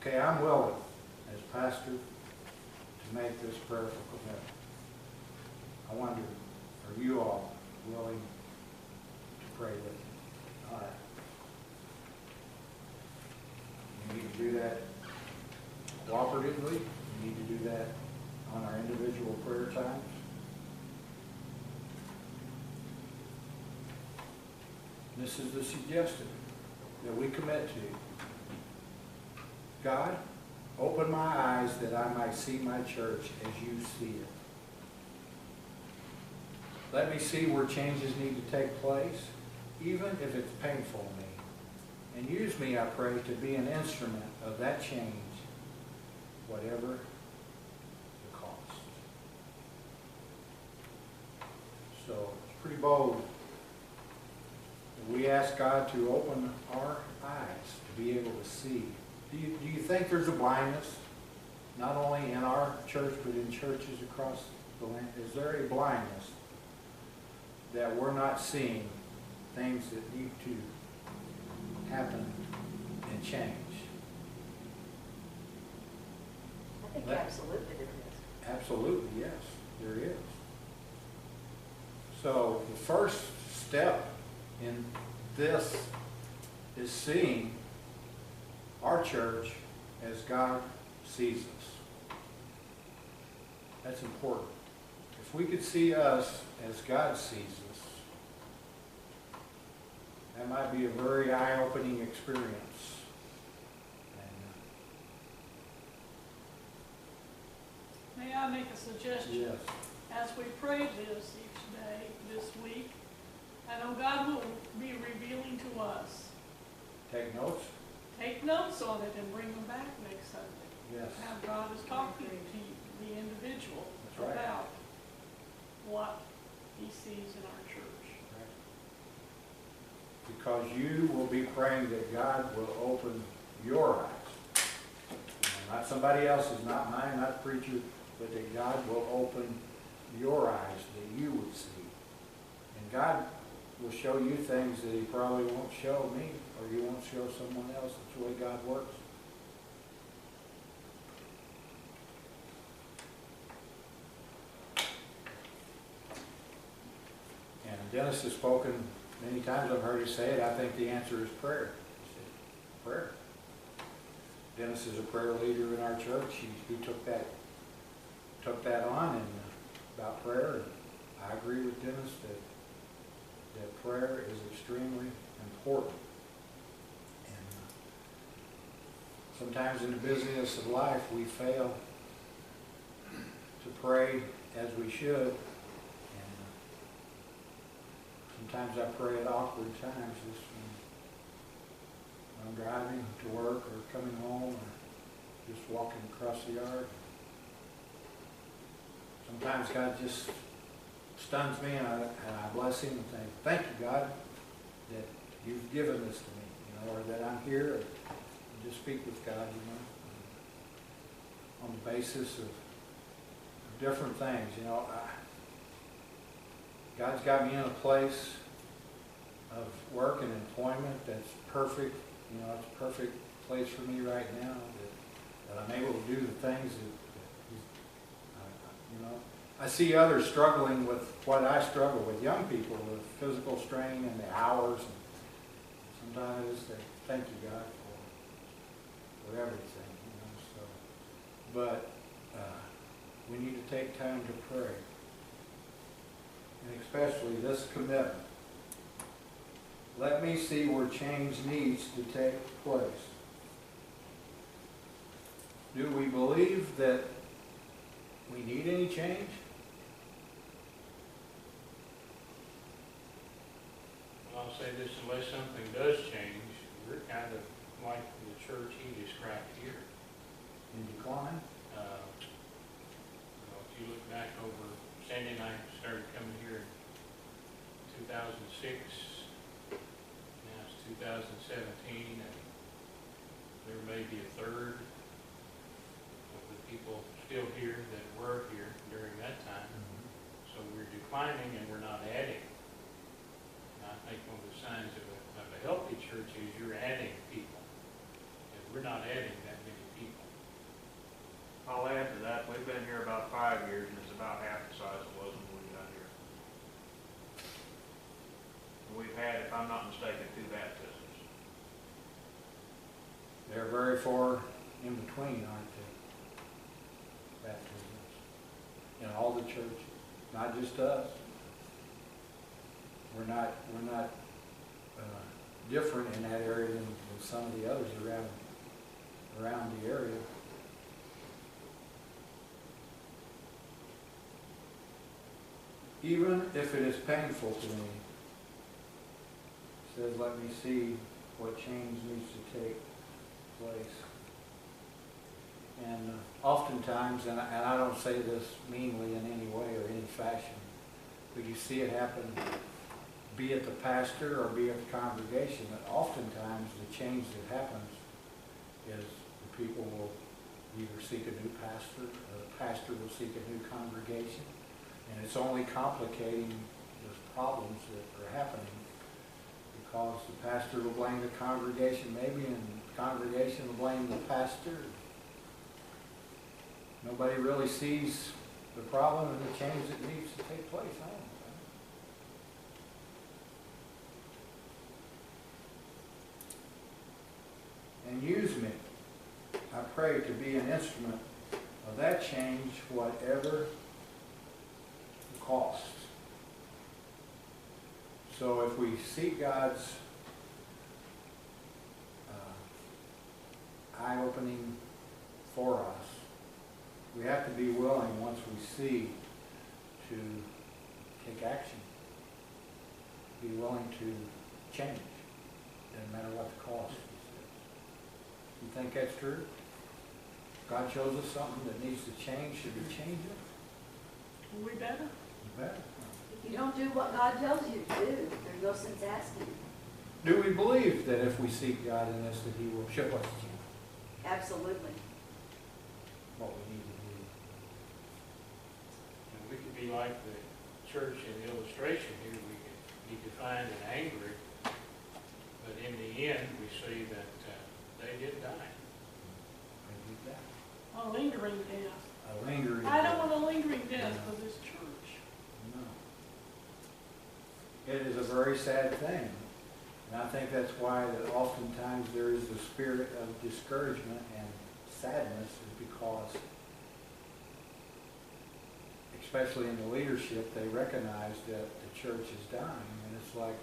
[SPEAKER 1] Okay, I'm willing, as pastor, to make this prayerful commitment. I wonder, are you all willing to pray with me? All right. You need to do that cooperatively. You need to do that on our individual prayer times. This is the suggestion that we commit to. God, open my eyes that I might see my church as you see it. Let me see where changes need to take place, even if it's painful to me. And use me, I pray, to be an instrument of that change, whatever the cost. So it's pretty bold. We ask God to open our eyes to be able to see. Do you think there's a blindness, not only in our church, but in churches across the land? Is there a blindness that we're not seeing things that need to happen and change?
[SPEAKER 4] I think absolutely there is.
[SPEAKER 1] Absolutely, yes, there is. So the first step in this is seeing our church as God sees us. That's important. If we could see us as God sees us, that might be a very eye-opening experience. And,
[SPEAKER 8] May I make a suggestion?
[SPEAKER 1] yes.
[SPEAKER 8] As we pray this each day, this week, I know God will be revealing to us.
[SPEAKER 1] Take notes?
[SPEAKER 8] Take notes on it and bring them back next Sunday.
[SPEAKER 1] Yes.
[SPEAKER 8] How God is talking to the individual
[SPEAKER 1] That's right.
[SPEAKER 8] about what he sees in our church.
[SPEAKER 1] Because you will be praying that God will open your eyes. Not somebody else's, not mine, not the preacher, but that God will open your eyes that you would see. And God will show you things that he probably won't show me, or he won't show someone else. That's the way God works. And Dennis has spoken many times. I've heard him say it. I think the answer is prayer. Prayer. Dennis is a prayer leader in our church. He took that on and about prayer. And I agree with Dennis that prayer is extremely important. And sometimes in the busyness of life we fail to pray as we should. And sometimes I pray at awkward times, just when I'm driving to work or coming home or just walking across the yard. Sometimes God just stuns me, and I bless him and think, thank you, God, that you've given this to me, you know, or that I'm here, or just speak with God, you know, on the basis of different things, you know. God's got me in a place of work and employment that's perfect, you know, it's a perfect place for me right now, that I'm able to do the things that he's, you know. I see others struggling with what I struggle with, young people with physical strain and the hours. And sometimes I just say, thank you, God, for everything, you know. So, but we need to take time to pray, and especially this commitment. Let me see where change needs to take place. Do we believe that we need any change?
[SPEAKER 5] Well, I'll say this, unless something does change, we're kind of like the church he described here.
[SPEAKER 1] In decline?
[SPEAKER 5] You know, if you look back over, Sandy and I started coming here in 2006, now it's 2017, and there may be a third of the people still here that were here during that time. So we're declining and we're not adding. And I think one of the signs of a healthy church is you're adding people. And we're not adding that many people.
[SPEAKER 9] I'll add to that, we've been here about 5 years, and it's about half the size it was when we got here. And we've had, if I'm not mistaken, 2 baptisms.
[SPEAKER 1] They're very far in between, aren't they? Baptisms. In all the churches, not just us. We're not different in that area than some of the others around the area. Even if it is painful to me, it says, let me see what change needs to take place. And oftentimes, and I don't say this meanly in any way or any fashion, but you see it happen, be it the pastor or be it the congregation, that oftentimes the change that happens is the people will either seek a new pastor, or the pastor will seek a new congregation, and it's only complicating those problems that are happening, because the pastor will blame the congregation maybe, and the congregation will blame the pastor. Nobody really sees the problem and the change that needs to take place. I don't know. And use me, I pray, to be an instrument of that change, whatever the cost. So if we seek God's eye-opening for us, we have to be willing, once we see, to take action. Be willing to change, no matter what the cost is. You think that's true? God shows us something that needs to change. Should we change it?
[SPEAKER 8] We better.
[SPEAKER 1] You better.
[SPEAKER 4] If you don't do what God tells you to do, there's no sense asking.
[SPEAKER 1] Do we believe that if we seek God in this, that He will show us
[SPEAKER 4] Absolutely.
[SPEAKER 1] what we need to do?
[SPEAKER 5] And we could be like the church in the illustration here. We could be defined and angry, but in the end, we see that they did die.
[SPEAKER 1] Maybe that.
[SPEAKER 8] A lingering death.
[SPEAKER 1] A lingering.
[SPEAKER 8] I don't want a lingering death for this church.
[SPEAKER 1] No. It is a very sad thing. And I think that's why that oftentimes there is the spirit of discouragement and sadness, is because, especially in the leadership, they recognize that the church is dying, and it's like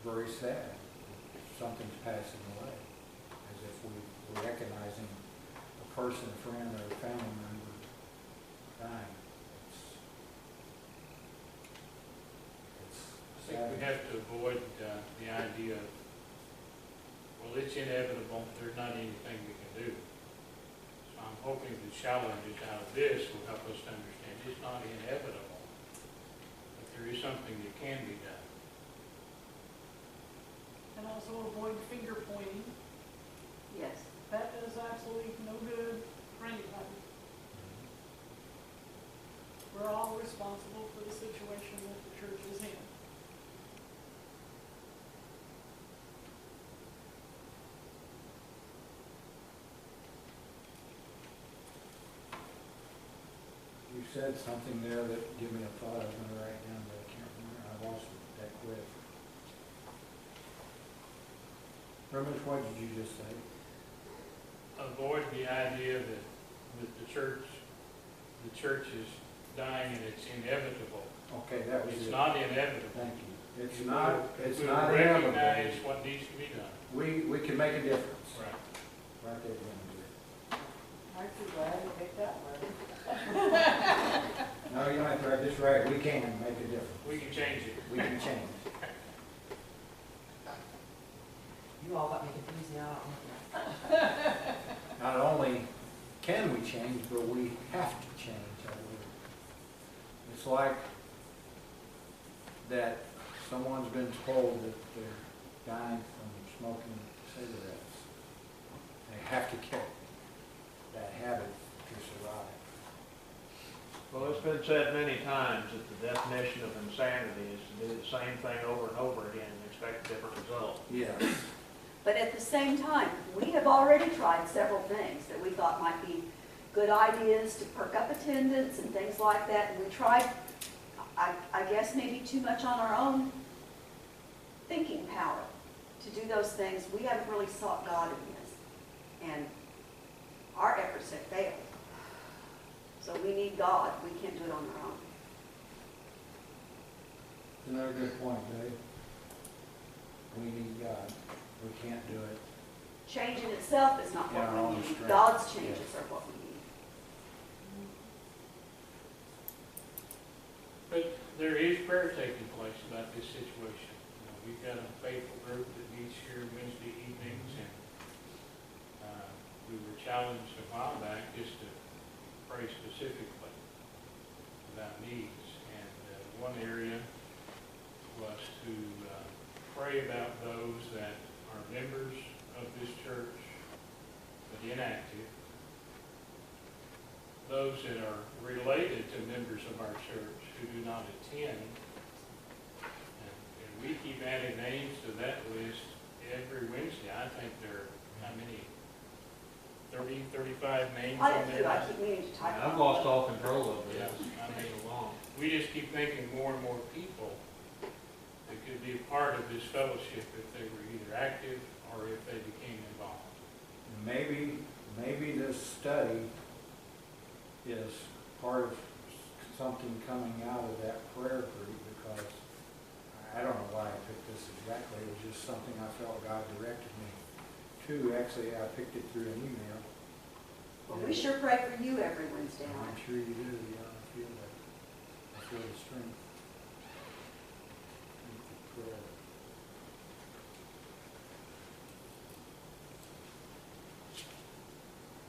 [SPEAKER 1] very sad. Something's passing away, as if we're recognizing a person, a friend, or a family member dying.
[SPEAKER 5] I think we have to avoid the idea of, well, it's inevitable, there's not anything we can do. So I'm hoping the challenges out of this will help us to understand it's not inevitable. there is something that can be done.
[SPEAKER 8] And also avoid finger pointing.
[SPEAKER 4] Yes.
[SPEAKER 8] That is absolutely no good for anybody. We're all responsible for the situation that the church is in.
[SPEAKER 1] You said something there that gave me a thought I was gonna write down, but I can't remember, I lost it that quick. Ramesh, what did you just say?
[SPEAKER 5] Avoid the idea that the church is dying and it's inevitable.
[SPEAKER 1] Okay, that was it.
[SPEAKER 5] It's not inevitable.
[SPEAKER 1] Thank you. It's
[SPEAKER 5] If
[SPEAKER 1] not,
[SPEAKER 5] we'll-
[SPEAKER 1] it's
[SPEAKER 5] if
[SPEAKER 1] not
[SPEAKER 5] we'll
[SPEAKER 1] inevitable.
[SPEAKER 5] recognize what needs to be done.
[SPEAKER 1] We can make a difference.
[SPEAKER 5] Right.
[SPEAKER 1] Right there, we're gonna do it.
[SPEAKER 7] Aren't you glad you picked that word?
[SPEAKER 1] No, you don't have to write this right. We can make a difference.
[SPEAKER 5] We can change it.
[SPEAKER 1] We can change.
[SPEAKER 7] You all got me confused now, I don't know.
[SPEAKER 1] Not only can we change, but we have to change, I believe. It's like that someone's been told that they're dying from smoking cigarettes. They have to kick that habit to survive.
[SPEAKER 9] Well, it's been said many times that the definition of insanity is to do the same thing over and over again and expect a different result.
[SPEAKER 1] Yes.
[SPEAKER 4] But at the same time, we have already tried several things that we thought might be good ideas to perk up attendance and things like that. And we tried, I guess, maybe too much on our own thinking power to do those things. We haven't really sought God in this. And our efforts have failed. So we need God. We can't do it on our own.
[SPEAKER 1] Another good point, Dave. We need God. We can't do it.
[SPEAKER 4] Change in itself is not
[SPEAKER 1] In our
[SPEAKER 4] what
[SPEAKER 1] own
[SPEAKER 4] we need.
[SPEAKER 1] strength.
[SPEAKER 4] God's changes
[SPEAKER 1] Yes.
[SPEAKER 4] are what we need.
[SPEAKER 5] But there is prayer taking place about this situation. You know, we've got a faithful group that meets here Wednesday evenings, and we were challenged a while back just to pray specifically about needs. And one area was to pray about those that are members of this church but inactive, those that are related to members of our church who do not attend, and we keep adding names to that list every Wednesday. I think there are, how many, 30, 35 names
[SPEAKER 4] I
[SPEAKER 5] on
[SPEAKER 4] do
[SPEAKER 5] there?
[SPEAKER 4] too. I keep meaning to type.
[SPEAKER 9] I've lost all control of
[SPEAKER 5] Yeah,
[SPEAKER 9] this.
[SPEAKER 5] I mean,
[SPEAKER 9] It's long.
[SPEAKER 5] we just keep thinking more and more people that could be a part of this fellowship if they were either active or if they became involved.
[SPEAKER 1] Maybe this study is part of something coming out of that prayer group, because I don't know why I picked this exactly. It was just something I felt God directed me to. Actually, I picked it through an email.
[SPEAKER 4] Well, we sure pray for you every Wednesday
[SPEAKER 1] I'm
[SPEAKER 4] night.
[SPEAKER 1] sure you do. Yeah, I feel that. I feel the strength. Of the prayer.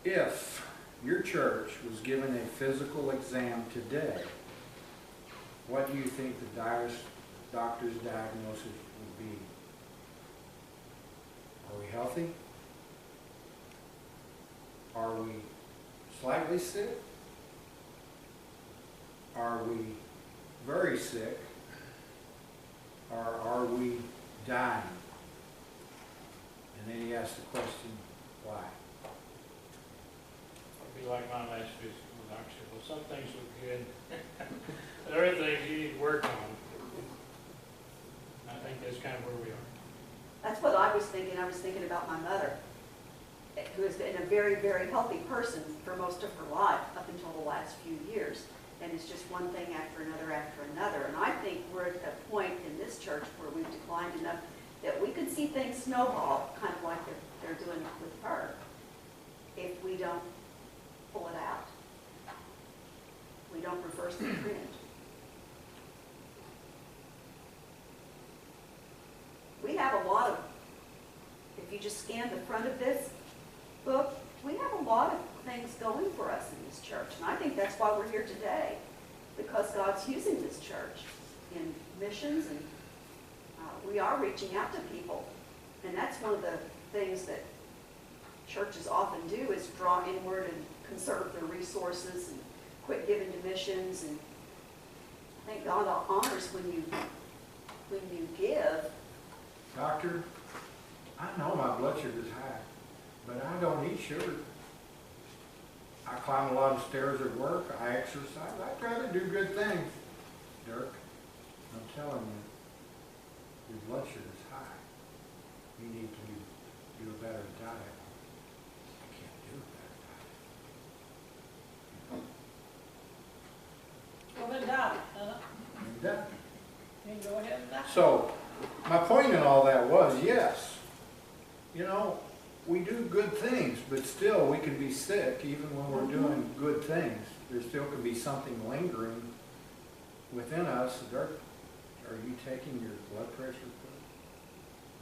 [SPEAKER 1] If your church was given a physical exam today, what do you think the doctor's diagnosis would be? Are we healthy? Are we slightly sick? Are we very sick? Or are we dying? And then he asked the question, why?
[SPEAKER 5] It'd be like my last visit with the doctor said, well, some things look good. There are things you need to work on. I think that's kind of where we are.
[SPEAKER 4] That's what I was thinking. I was thinking about my mother, who has been a very, very healthy person for most of her life up until the last few years. And it's just one thing after another after another. And I think we're at a point in this church where we've declined enough that we could see things snowball, kind of like they're doing with her, if we don't pull it out. We don't reverse the trend. We have a lot of, if you just scan the front of this book, we have a lot of things going for us in this church. And I think that's why we're here today, because God's using this church in missions, and we are reaching out to people. And that's one of the things that churches often do, is draw inward and conserve their resources and quit giving to missions. And I think God honors when you give.
[SPEAKER 1] Doctor, I know my blood sugar's high, but I don't eat sugar. I climb a lot of stairs at work, I exercise, I try to do good things. Dirk, I'm telling you, your blood sugar's high. You need to do a better diet. I can't do a better diet.
[SPEAKER 8] Well, then die, huh?
[SPEAKER 1] And that-
[SPEAKER 8] Then go ahead and die.
[SPEAKER 1] So, my point in all that was, yes, we do good things, but still we can be sick even when we're doing good things. There still can be something lingering within us. Dirk, are you taking your blood pressure pill?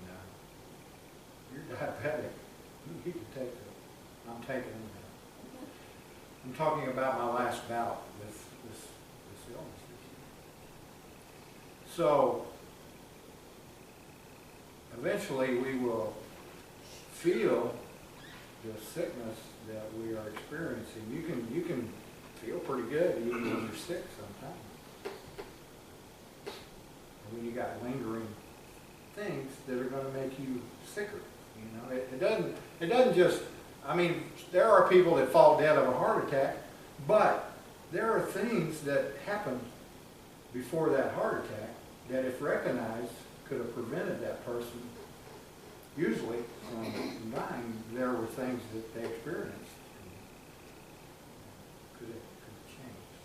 [SPEAKER 1] No. You're diabetic. You need to take it. I'm taking them now. I'm talking about my last bout with this illness issue. So, eventually we will feel the sickness that we are experiencing. You can feel pretty good even when you're sick sometimes. And when you got lingering things that are going to make you sicker, it doesn't just. I mean, there are people that fall dead of a heart attack, but there are things that happen before that heart attack that, if recognized, could have prevented that person usually from dying. There were things that they experienced could have changed.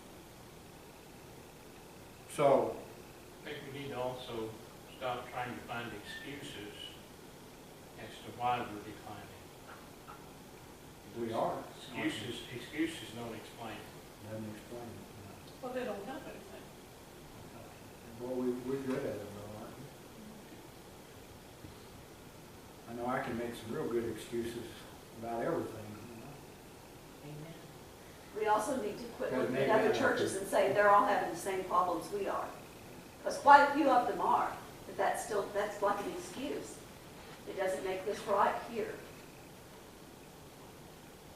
[SPEAKER 1] So,
[SPEAKER 5] I think we need to also stop trying to find excuses as to why we're declining.
[SPEAKER 1] we are.
[SPEAKER 5] Excuses don't explain it.
[SPEAKER 1] Doesn't explain it. No.
[SPEAKER 8] Well, they don't help anything.
[SPEAKER 1] Well, we're good at it though, aren't we? I know I can make some real good excuses about everything.
[SPEAKER 7] Amen.
[SPEAKER 4] We also need to quit
[SPEAKER 1] Gotta
[SPEAKER 4] looking
[SPEAKER 1] make
[SPEAKER 4] at other
[SPEAKER 1] that
[SPEAKER 4] churches
[SPEAKER 1] happen.
[SPEAKER 4] and say they're all having the same problems we are. Because quite a few of them are, but that's like an excuse. It doesn't make this right here.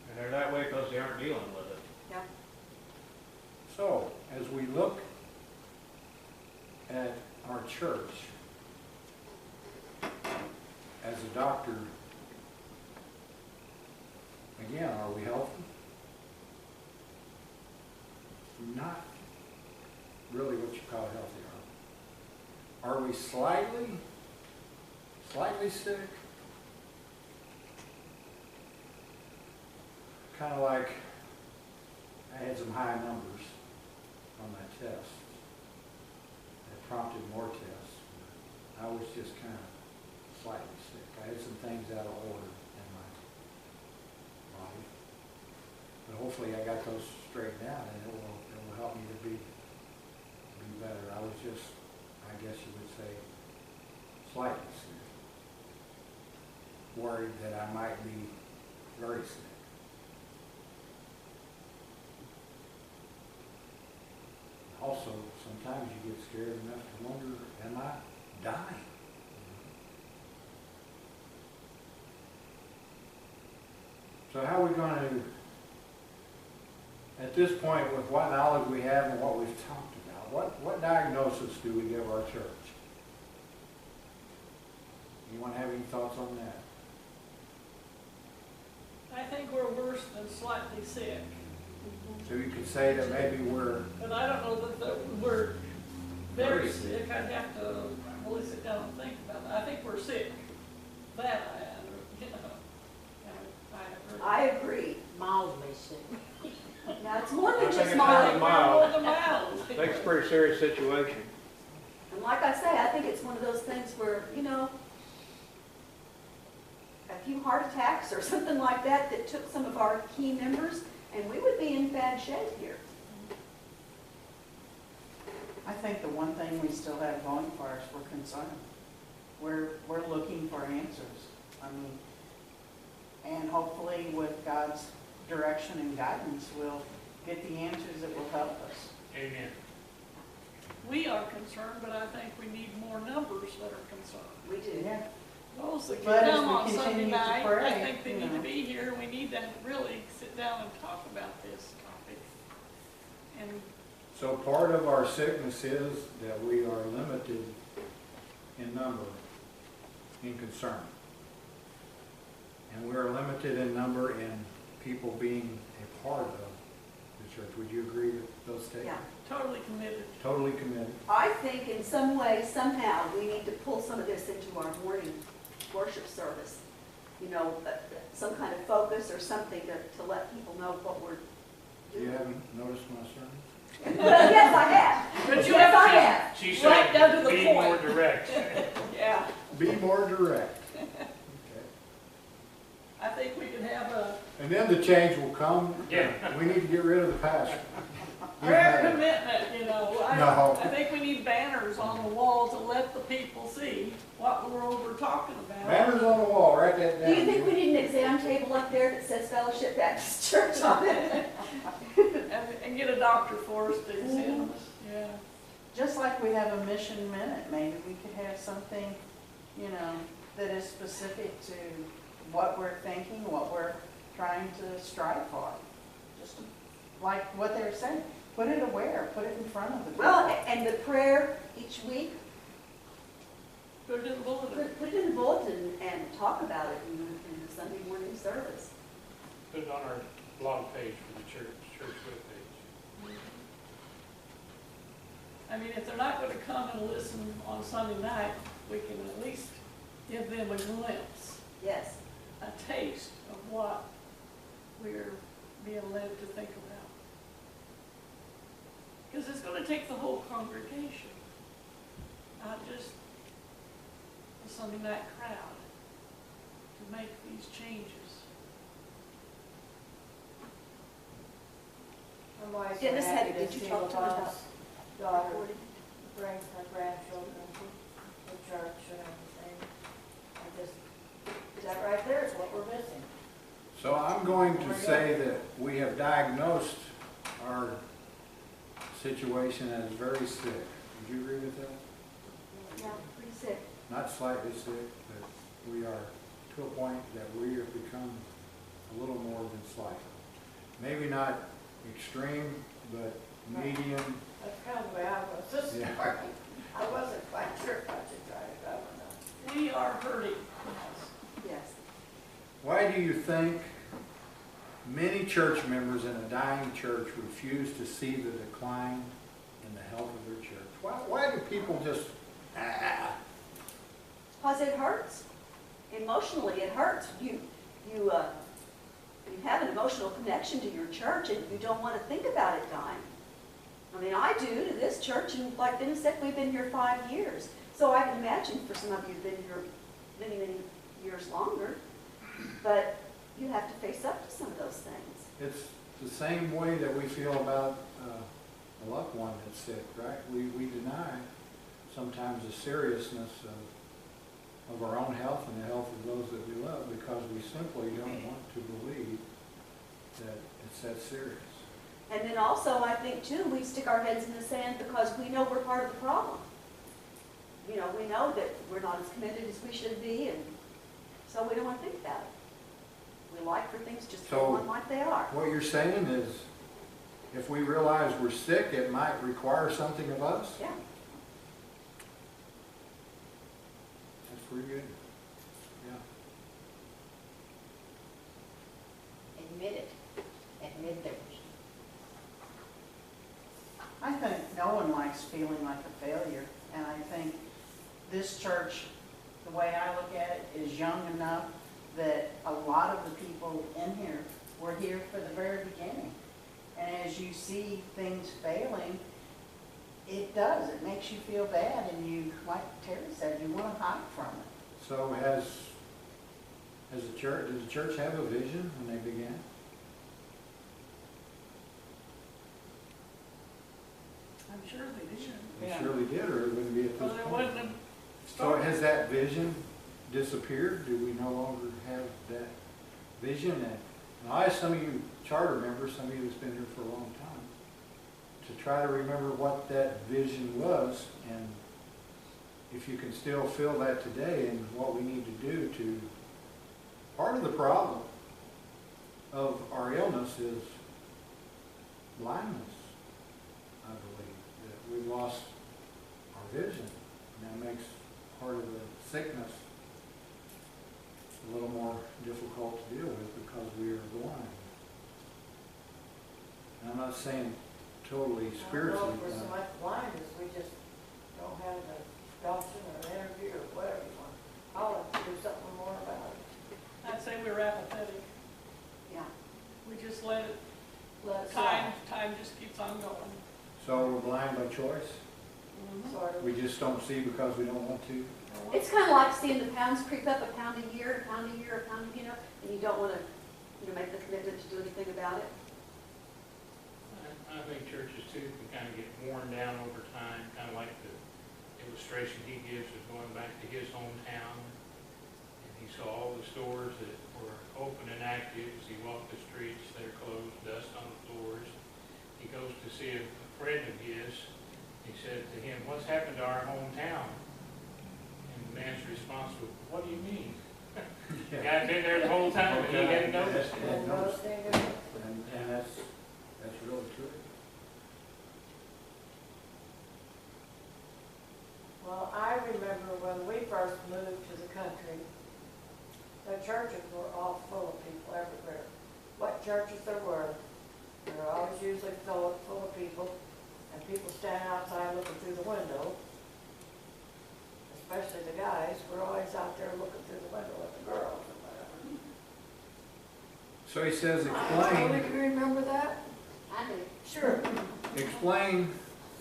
[SPEAKER 9] And they're that way because they aren't dealing with it.
[SPEAKER 4] Yeah.
[SPEAKER 1] So, as we look at our church, as a doctor, again, are we healthy? Not really what you call healthy, are we? Are we slightly sick? Kind of like I had some high numbers on my test. It prompted more tests. I was just kind of slightly sick. I had some things out of order in my body. But hopefully I got those straightened out, and it will help me to be better. I was just, I guess you would say, slightly sick. Worried that I might be very sick. Also, sometimes you get scared enough to wonder, am I dying? So how are we going to, at this point, with what knowledge we have and what we've talked about, what diagnosis do we give our church? Anyone have any thoughts on that?
[SPEAKER 8] I think we're worse than slightly sick.
[SPEAKER 1] So you could say that maybe we're,
[SPEAKER 8] But I don't know that we're very sick. I'd have to really sit down and think about it. I think we're sick. That
[SPEAKER 4] I agree.
[SPEAKER 7] Mildly sick.
[SPEAKER 4] Now, it's more
[SPEAKER 9] I
[SPEAKER 4] than
[SPEAKER 9] think
[SPEAKER 4] just
[SPEAKER 9] it's
[SPEAKER 4] mild.
[SPEAKER 9] mild.
[SPEAKER 8] the mouths.
[SPEAKER 9] I think it's a pretty serious situation.
[SPEAKER 4] And like I say, I think it's one of those things where, a few heart attacks or something like that took some of our key members, and we would be in bad shape here.
[SPEAKER 10] I think the one thing we still have going for us, we're concerned. We're looking for answers. And hopefully with God's direction and guidance, we'll get the answers that will help us.
[SPEAKER 5] Amen.
[SPEAKER 8] we are concerned, but I think we need more numbers that are concerned.
[SPEAKER 4] We do.
[SPEAKER 10] Yeah,
[SPEAKER 8] Those that
[SPEAKER 10] But
[SPEAKER 8] can
[SPEAKER 10] as
[SPEAKER 8] come
[SPEAKER 10] we
[SPEAKER 8] on Sunday
[SPEAKER 10] continue to
[SPEAKER 8] night, I
[SPEAKER 10] pray,
[SPEAKER 8] think they
[SPEAKER 10] you
[SPEAKER 8] need to
[SPEAKER 10] know.
[SPEAKER 8] be here. We need to really sit down and talk about this topic. And
[SPEAKER 1] So part of our sickness is that we are limited in number, in concern. And we're limited in number in people being a part of the church. Would you agree with those
[SPEAKER 4] Yeah.
[SPEAKER 1] statements?
[SPEAKER 8] totally committed.
[SPEAKER 1] Totally committed.
[SPEAKER 4] I think in some way, somehow, we need to pull some of this into our morning worship service. You know, some kind of focus or something to let people know what we're
[SPEAKER 1] You
[SPEAKER 4] doing.
[SPEAKER 1] haven't noticed my sermon?
[SPEAKER 4] Yes, I have.
[SPEAKER 8] But you
[SPEAKER 4] Yes, I
[SPEAKER 8] have
[SPEAKER 4] have.
[SPEAKER 5] She
[SPEAKER 8] Right down to
[SPEAKER 5] said,
[SPEAKER 8] the
[SPEAKER 5] be more
[SPEAKER 8] point.
[SPEAKER 5] direct.
[SPEAKER 8] Yeah,
[SPEAKER 1] Be more direct. Okay.
[SPEAKER 8] I think we could have a
[SPEAKER 1] And then the change will come.
[SPEAKER 5] Yeah.
[SPEAKER 1] We need to get rid of the past.
[SPEAKER 8] prayer commitment, you know.
[SPEAKER 1] No.
[SPEAKER 8] I think we need banners on the wall to let the people see what we're talking about.
[SPEAKER 1] Banners on the wall, write that down.
[SPEAKER 4] Do you think we need an exam table up there that says Fellowship Baptist Church on it?
[SPEAKER 8] And get a doctor for us to examine us, yeah.
[SPEAKER 10] just like we have a mission minute, maybe we could have something, you know, that is specific to what we're thinking, what we're trying to strive for. Just like what they're saying, put it aware, put it in front of the people.
[SPEAKER 4] Well, and the prayer each week,
[SPEAKER 8] Put it in the bulletin.
[SPEAKER 4] put it in the bulletin and talk about it in the Sunday morning service.
[SPEAKER 5] Put it on our blog page for the church webpage.
[SPEAKER 8] I mean, if they're not gonna come and listen on Sunday night, we can at least give them a glimpse,
[SPEAKER 4] Yes.
[SPEAKER 8] a taste of what we're being led to think about. Because it's gonna take the whole congregation, not just the Sunday night crowd, to make these changes.
[SPEAKER 7] I'm always so
[SPEAKER 4] Dennis,
[SPEAKER 7] happy
[SPEAKER 4] did
[SPEAKER 7] to
[SPEAKER 4] you
[SPEAKER 7] see
[SPEAKER 4] talk to her about
[SPEAKER 7] Bob's daughter
[SPEAKER 4] recording?
[SPEAKER 7] bring her grandchildren to church and everything. I just, that right there is what we're missing.
[SPEAKER 1] So I'm going to say that we have diagnosed our situation as very sick. Would you agree with that?
[SPEAKER 4] Yeah, pretty sick.
[SPEAKER 1] Not slightly sick, but we are to a point that we have become a little more than slight. Maybe not extreme, but medium.
[SPEAKER 7] That's kind of the way I was this
[SPEAKER 1] Yeah.
[SPEAKER 7] morning. I wasn't quite sure if I should try to go or not.
[SPEAKER 8] We are hurting, yes.
[SPEAKER 4] Yes.
[SPEAKER 1] Why do you think many church members in a dying church refuse to see the decline in the health of their church? Why do people just,
[SPEAKER 4] Because it hurts. Emotionally, it hurts. You have an emotional connection to your church and you don't want to think about it dying. I mean, I do to this church, and like Dennis said, we've been here 5 years. So I can imagine for some of you who've been here many, many years longer, but you have to face up to some of those things.
[SPEAKER 1] it's the same way that we feel about a loved one that's sick, right? We deny sometimes the seriousness of our own health and the health of those that we love because we simply don't want to believe that it's that serious.
[SPEAKER 4] And then also, I think too, we stick our heads in the sand because we know we're part of the problem. You know, we know that we're not as committed as we should be, and so we don't want to think about it. We like for things just to go on like they are.
[SPEAKER 1] What you're saying is, if we realize we're sick, it might require something of us?
[SPEAKER 4] Yeah.
[SPEAKER 1] That's pretty good. Yeah.
[SPEAKER 7] Admit it. Admit that.
[SPEAKER 10] I think no one likes feeling like a failure, and I think this church, the way I look at it, is young enough that a lot of the people in here were here for the very beginning. And as you see things failing, it does, it makes you feel bad, and you, like Terry said, you want to hide from it.
[SPEAKER 1] So has the church, did the church have a vision when they began?
[SPEAKER 8] I'm sure they did.
[SPEAKER 1] They
[SPEAKER 10] Yeah.
[SPEAKER 1] surely did, or it wouldn't be at
[SPEAKER 8] Well,
[SPEAKER 1] this
[SPEAKER 8] they
[SPEAKER 1] point.
[SPEAKER 8] wouldn't have
[SPEAKER 1] So
[SPEAKER 8] started.
[SPEAKER 1] has that vision disappeared? Do we no longer have that vision? And I ask some of you charter members, some of you that's been here for a long time, to try to remember what that vision was, and if you can still feel that today, and what we need to do to, part of the problem of our illness is blindness, I believe, that we lost our vision, and that makes part of the sickness a little more difficult to deal with because we are blind. And I'm not saying totally spiritually
[SPEAKER 7] I don't know if we're so
[SPEAKER 1] blind.
[SPEAKER 7] much blind as we just don't have the gumption or an interview or whatever you want. I'll have to do something more about it.
[SPEAKER 8] I'd say we're apathetic.
[SPEAKER 4] Yeah.
[SPEAKER 8] We just let it,
[SPEAKER 7] Let it
[SPEAKER 8] time just keeps on going.
[SPEAKER 1] So we're blind by choice?
[SPEAKER 8] Mhm.
[SPEAKER 7] sort of.
[SPEAKER 1] We just don't see because we don't want to?
[SPEAKER 4] It's kind of like seeing the pounds creep up, a pound a year, a pound a year, a pound, and you don't want to, make the commitment to do anything about it.
[SPEAKER 5] I think churches too can kind of get worn down over time, kind of like the illustration he gives of going back to his hometown. And he saw all the stores that were open and active as he walked the streets, they're closed, dust on the floors. He goes to see a friend of his. He said to him, "What's happened to our hometown?" And the man's response was, "What do you mean? The guy had been there the whole time and he hadn't noticed it."
[SPEAKER 7] And those things are-
[SPEAKER 1] And that's really true.
[SPEAKER 7] Well, I remember when we first moved to the country, the churches were all full of people everywhere. What churches there were always usually full of people, and people standing outside looking through the window. Especially the guys were always out there looking through the window at the girls or whatever.
[SPEAKER 1] So he says,
[SPEAKER 7] Tony, do you remember that?
[SPEAKER 4] I do.
[SPEAKER 7] Sure.
[SPEAKER 1] explain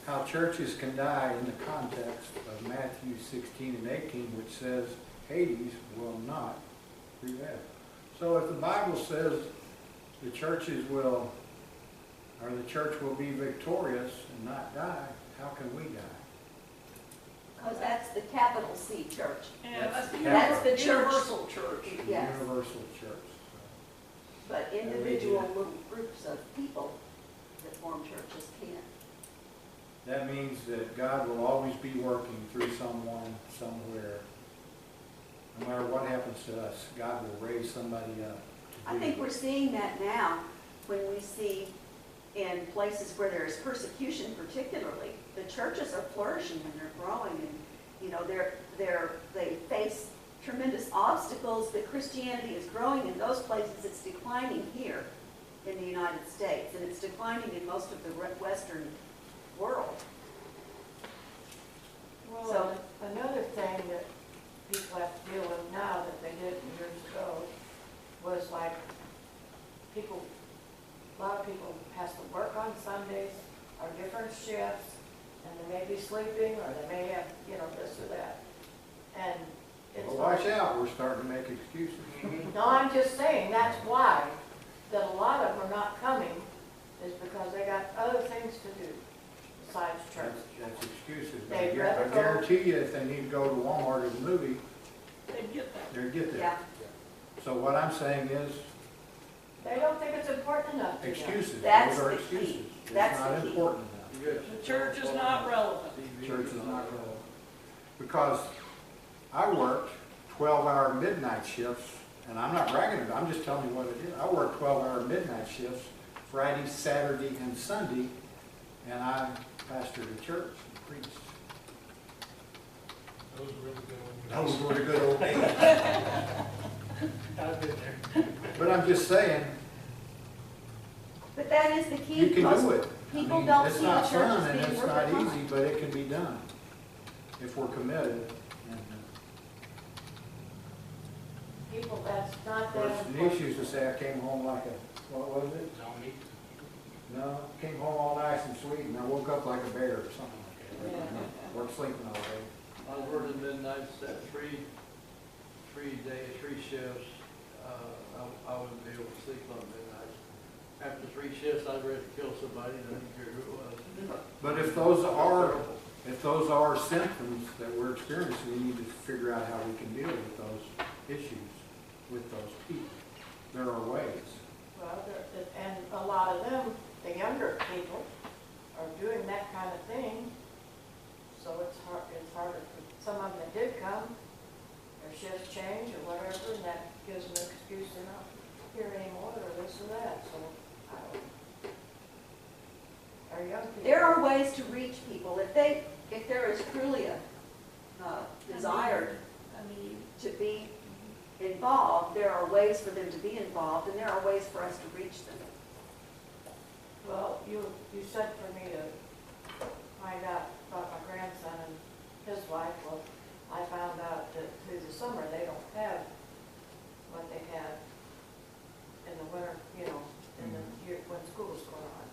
[SPEAKER 1] how churches can die in the context of Matthew 16 and 18, which says Hades will not prevail. So if the Bible says the churches will, or the church will be victorious and not die, how can we die?
[SPEAKER 4] Because that's the capital C church.
[SPEAKER 8] And
[SPEAKER 1] That's
[SPEAKER 8] that's
[SPEAKER 1] the
[SPEAKER 8] the
[SPEAKER 4] church.
[SPEAKER 8] universal church.
[SPEAKER 4] Yes,
[SPEAKER 1] Universal church.
[SPEAKER 4] but individual little groups of people that form churches can't.
[SPEAKER 1] That means that God will always be working through someone, somewhere. No matter what happens to us, God will raise somebody up. to
[SPEAKER 4] I
[SPEAKER 1] do
[SPEAKER 4] think
[SPEAKER 1] it.
[SPEAKER 4] we're seeing that now when we see in places where there is persecution particularly, the churches are flourishing and they're growing and, they face tremendous obstacles, but Christianity is growing in those places. It's declining here in the United States, and it's declining in most of the Western world.
[SPEAKER 7] Well, another thing that people have to deal with now that they didn't years ago was like a lot of people has to work on Sundays or different shifts, and they may be sleeping or they may have, this or that. And it's
[SPEAKER 1] Well, watch out, we're starting to make excuses.
[SPEAKER 7] No, I'm just saying, that's why, that a lot of them are not coming, is because they got other things to do besides church.
[SPEAKER 1] That's excuses. But
[SPEAKER 7] They'd
[SPEAKER 1] I
[SPEAKER 7] rather go-
[SPEAKER 1] guarantee you, if they need to go to Walmart or the movie,
[SPEAKER 8] They get that.
[SPEAKER 1] they'll get there.
[SPEAKER 4] Yeah,
[SPEAKER 1] So what I'm saying is,
[SPEAKER 7] They don't think it's important enough to them.
[SPEAKER 1] excuses.
[SPEAKER 4] That's
[SPEAKER 1] Those are
[SPEAKER 4] the key.
[SPEAKER 1] excuses. It's
[SPEAKER 4] That's
[SPEAKER 1] not
[SPEAKER 4] the key.
[SPEAKER 1] important enough.
[SPEAKER 6] Good.
[SPEAKER 8] The church is not relevant.
[SPEAKER 1] Church is not relevant. Because I worked 12-hour midnight shifts, and I'm not bragging about it, I'm just telling you what it is. I worked 12-hour midnight shifts Friday, Saturday, and Sunday, and I pastored a church and preached.
[SPEAKER 5] Those were the good ones.
[SPEAKER 1] Those were the good old days.
[SPEAKER 5] I've been there.
[SPEAKER 1] But I'm just saying,
[SPEAKER 4] but that is the key.
[SPEAKER 1] you can
[SPEAKER 4] Most
[SPEAKER 1] do it.
[SPEAKER 4] People
[SPEAKER 1] I mean,
[SPEAKER 4] don't
[SPEAKER 1] it's
[SPEAKER 4] see the
[SPEAKER 1] not
[SPEAKER 4] church
[SPEAKER 1] fun
[SPEAKER 4] as
[SPEAKER 1] and
[SPEAKER 4] being
[SPEAKER 1] it's
[SPEAKER 4] worth
[SPEAKER 1] not
[SPEAKER 4] their
[SPEAKER 1] easy,
[SPEAKER 4] time.
[SPEAKER 1] but it can be done if we're committed. And
[SPEAKER 7] People, that's not
[SPEAKER 1] of
[SPEAKER 7] that
[SPEAKER 1] course, Denise
[SPEAKER 7] important.
[SPEAKER 1] used to say I came home like a, what was it?
[SPEAKER 5] Zombie.
[SPEAKER 1] No, came home all nice and sweet, and I woke up like a bear or something like that.
[SPEAKER 7] Yeah.
[SPEAKER 1] Weren't sleeping all day.
[SPEAKER 6] I was working midnight, set three shifts. I wouldn't be able to sleep on midnight. After 3 shifts, I was ready to kill somebody, and I didn't care who it was.
[SPEAKER 1] But if those are symptoms that we're experiencing, we need to figure out how we can deal with those issues, with those people. There are ways.
[SPEAKER 7] Well, and a lot of them, the younger people,
[SPEAKER 11] are doing that kind of thing. So it's harder for some of them that did come, their shifts change or whatever, and that gives them an excuse they're not here anymore, or this or that, so I don't. Our young people.
[SPEAKER 4] There are ways to reach people. If there is truly a desire
[SPEAKER 8] I mean,
[SPEAKER 4] to be involved, there are ways for them to be involved, and there are ways for us to reach them.
[SPEAKER 11] Well, you said for me to find out about my grandson and his wife. Well, I found out that through the summer, they don't have what they had in the winter, you know, in the year when school's going on.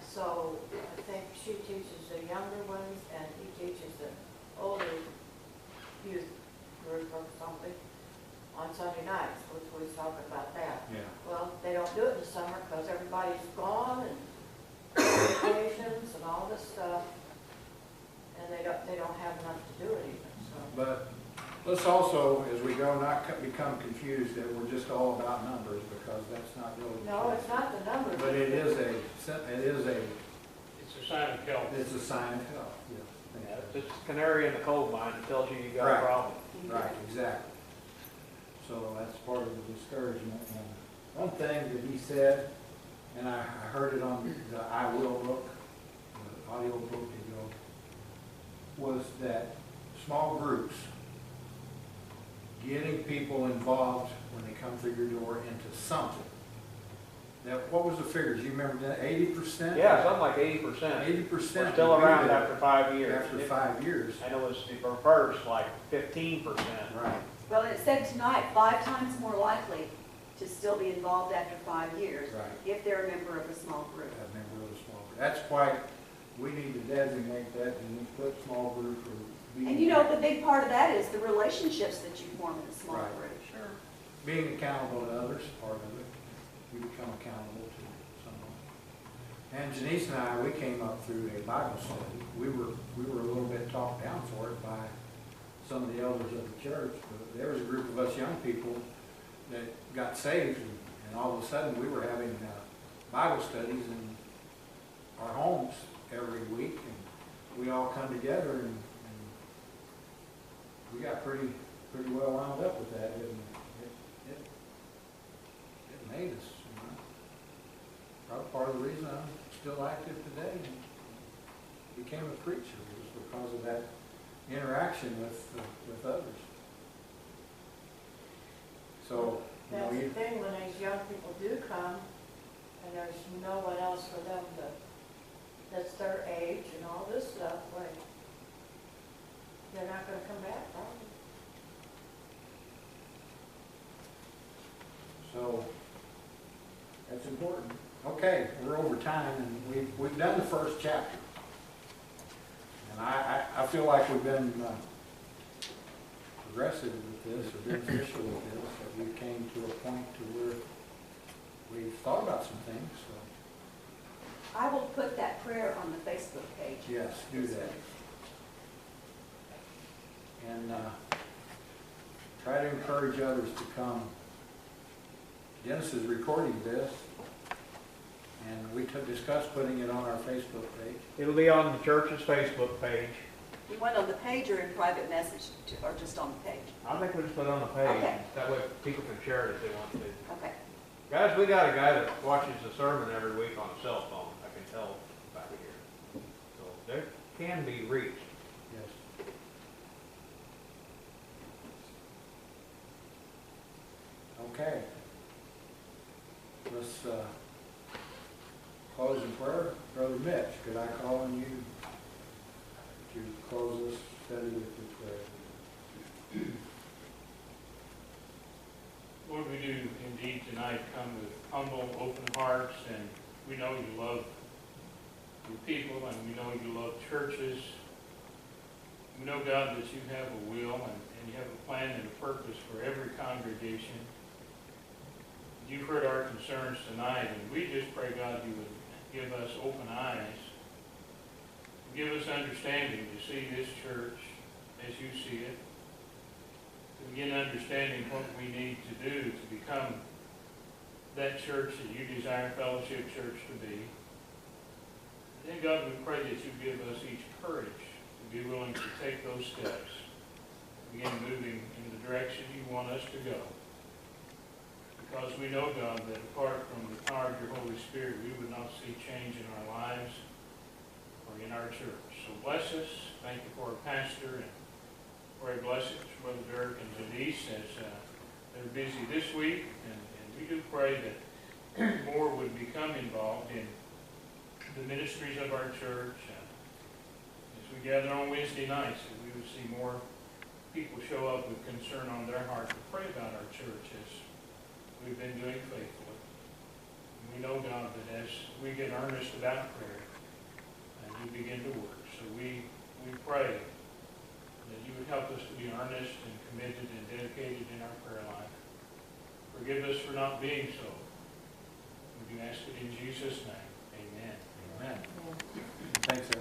[SPEAKER 11] So I think she teaches the younger ones and he teaches the older youth group or something on Sunday nights, which we was talking about that.
[SPEAKER 1] Yeah.
[SPEAKER 11] Well, they don't do it in the summer because everybody's gone and vacations and all this stuff, and they don't have enough to do it even, so.
[SPEAKER 1] But let's also, as we go, not become confused that we're just all about numbers, because that's not really.
[SPEAKER 11] No, it's not the numbers.
[SPEAKER 1] But it is a,
[SPEAKER 5] It's a sign of health.
[SPEAKER 1] it's a sign of health, yes.
[SPEAKER 9] Yeah, it's just a canary in the coal mine that tells you you got
[SPEAKER 1] Right.
[SPEAKER 9] a problem.
[SPEAKER 1] Right, exactly. So that's part of the discouragement. And one thing that he said, and I heard it on the I Will book, the audio book, you know, was that small groups, getting people involved when they come through your door into something. Now, what was the figures? You remember that, 80%?
[SPEAKER 9] Yeah, something like 80%.
[SPEAKER 1] 80%.
[SPEAKER 9] We're still around after 5 years.
[SPEAKER 1] After 5 years.
[SPEAKER 9] And it was the reverse, like 15%.
[SPEAKER 1] Right.
[SPEAKER 4] Well, it said tonight, 5 times more likely to still be involved after 5 years
[SPEAKER 1] Right.
[SPEAKER 4] if they're a member of a small group.
[SPEAKER 1] A member of a small group. That's why we need to designate that and we put small group or.
[SPEAKER 4] And you know, the big part of that is the relationships that you form in a small
[SPEAKER 1] Right.
[SPEAKER 4] group.
[SPEAKER 8] sure.
[SPEAKER 1] Being accountable to others, part of it. You become accountable to someone. And Janice and I, we came up through a Bible study. We were a little bit talked down for it by some of the elders of the church, but there was a group of us young people that got saved, and all of a sudden we were having Bible studies in our homes every week, and we all come together, and we got pretty well wound up with that, didn't we? It made us, you know. Probably part of the reason I'm still active today and became a preacher was because of that interaction with others. So, you know,
[SPEAKER 11] That's the
[SPEAKER 1] you,
[SPEAKER 11] thing, when these young people do come, and there's no one else for them that's their age and all this stuff, like, they're not gonna come back, probably.
[SPEAKER 1] so that's important. Okay, we're over time, and we've done the first chapter. And I feel like we've been progressive with this, or beneficial with this, that we came to a point to where we've thought about some things, so
[SPEAKER 4] I will put that prayer on the Facebook page.
[SPEAKER 1] yes, do that. And try to encourage others to come. Dennis is recording this, and we discussed putting it on our Facebook page.
[SPEAKER 9] It'll be on the church's Facebook page.
[SPEAKER 4] You want on the page or in private message, or just on the page?
[SPEAKER 9] I think we'll just put it on the page.
[SPEAKER 4] Okay.
[SPEAKER 9] That way people can share it if they want to.
[SPEAKER 4] Okay.
[SPEAKER 9] Guys, we got a guy that watches the sermon every week on a cell phone. I can tell back here. So there can be reached.
[SPEAKER 1] Yes. Okay. Let's close in prayer. Brother Mitch, could I call on you to close this study with your prayer?
[SPEAKER 5] Lord, we do indeed tonight come with humble, open hearts, and we know you love your people, and we know you love churches. We know, God, that you have a will and you have a plan and a purpose for every congregation. You've heard our concerns tonight, and we just pray, God, you would give us open eyes, give us understanding to see this church as you see it, to begin understanding what we need to do to become that church that you desire Fellowship Church to be. Then God, we pray that you give us each courage to be willing to take those steps, begin moving in the direction you want us to go. Because we know, God, that apart from the power of your Holy Spirit, we would not see change in our lives or in our church. So bless us. Thank you for our pastor, and pray blessings for Brother Dirk and Denise as they're busy this week. And we do pray that more would become involved in the ministries of our church. As we gather on Wednesday nights, that we would see more people show up with concern on their heart to pray about our church as we've been doing faithfully. And we know, God, that as we get earnest about prayer, and you begin to work. So we pray that you would help us to be earnest and committed and dedicated in our prayer life. Forgive us for not being so. We do ask it in Jesus' name. Amen.
[SPEAKER 1] Amen. Thanks, everyone.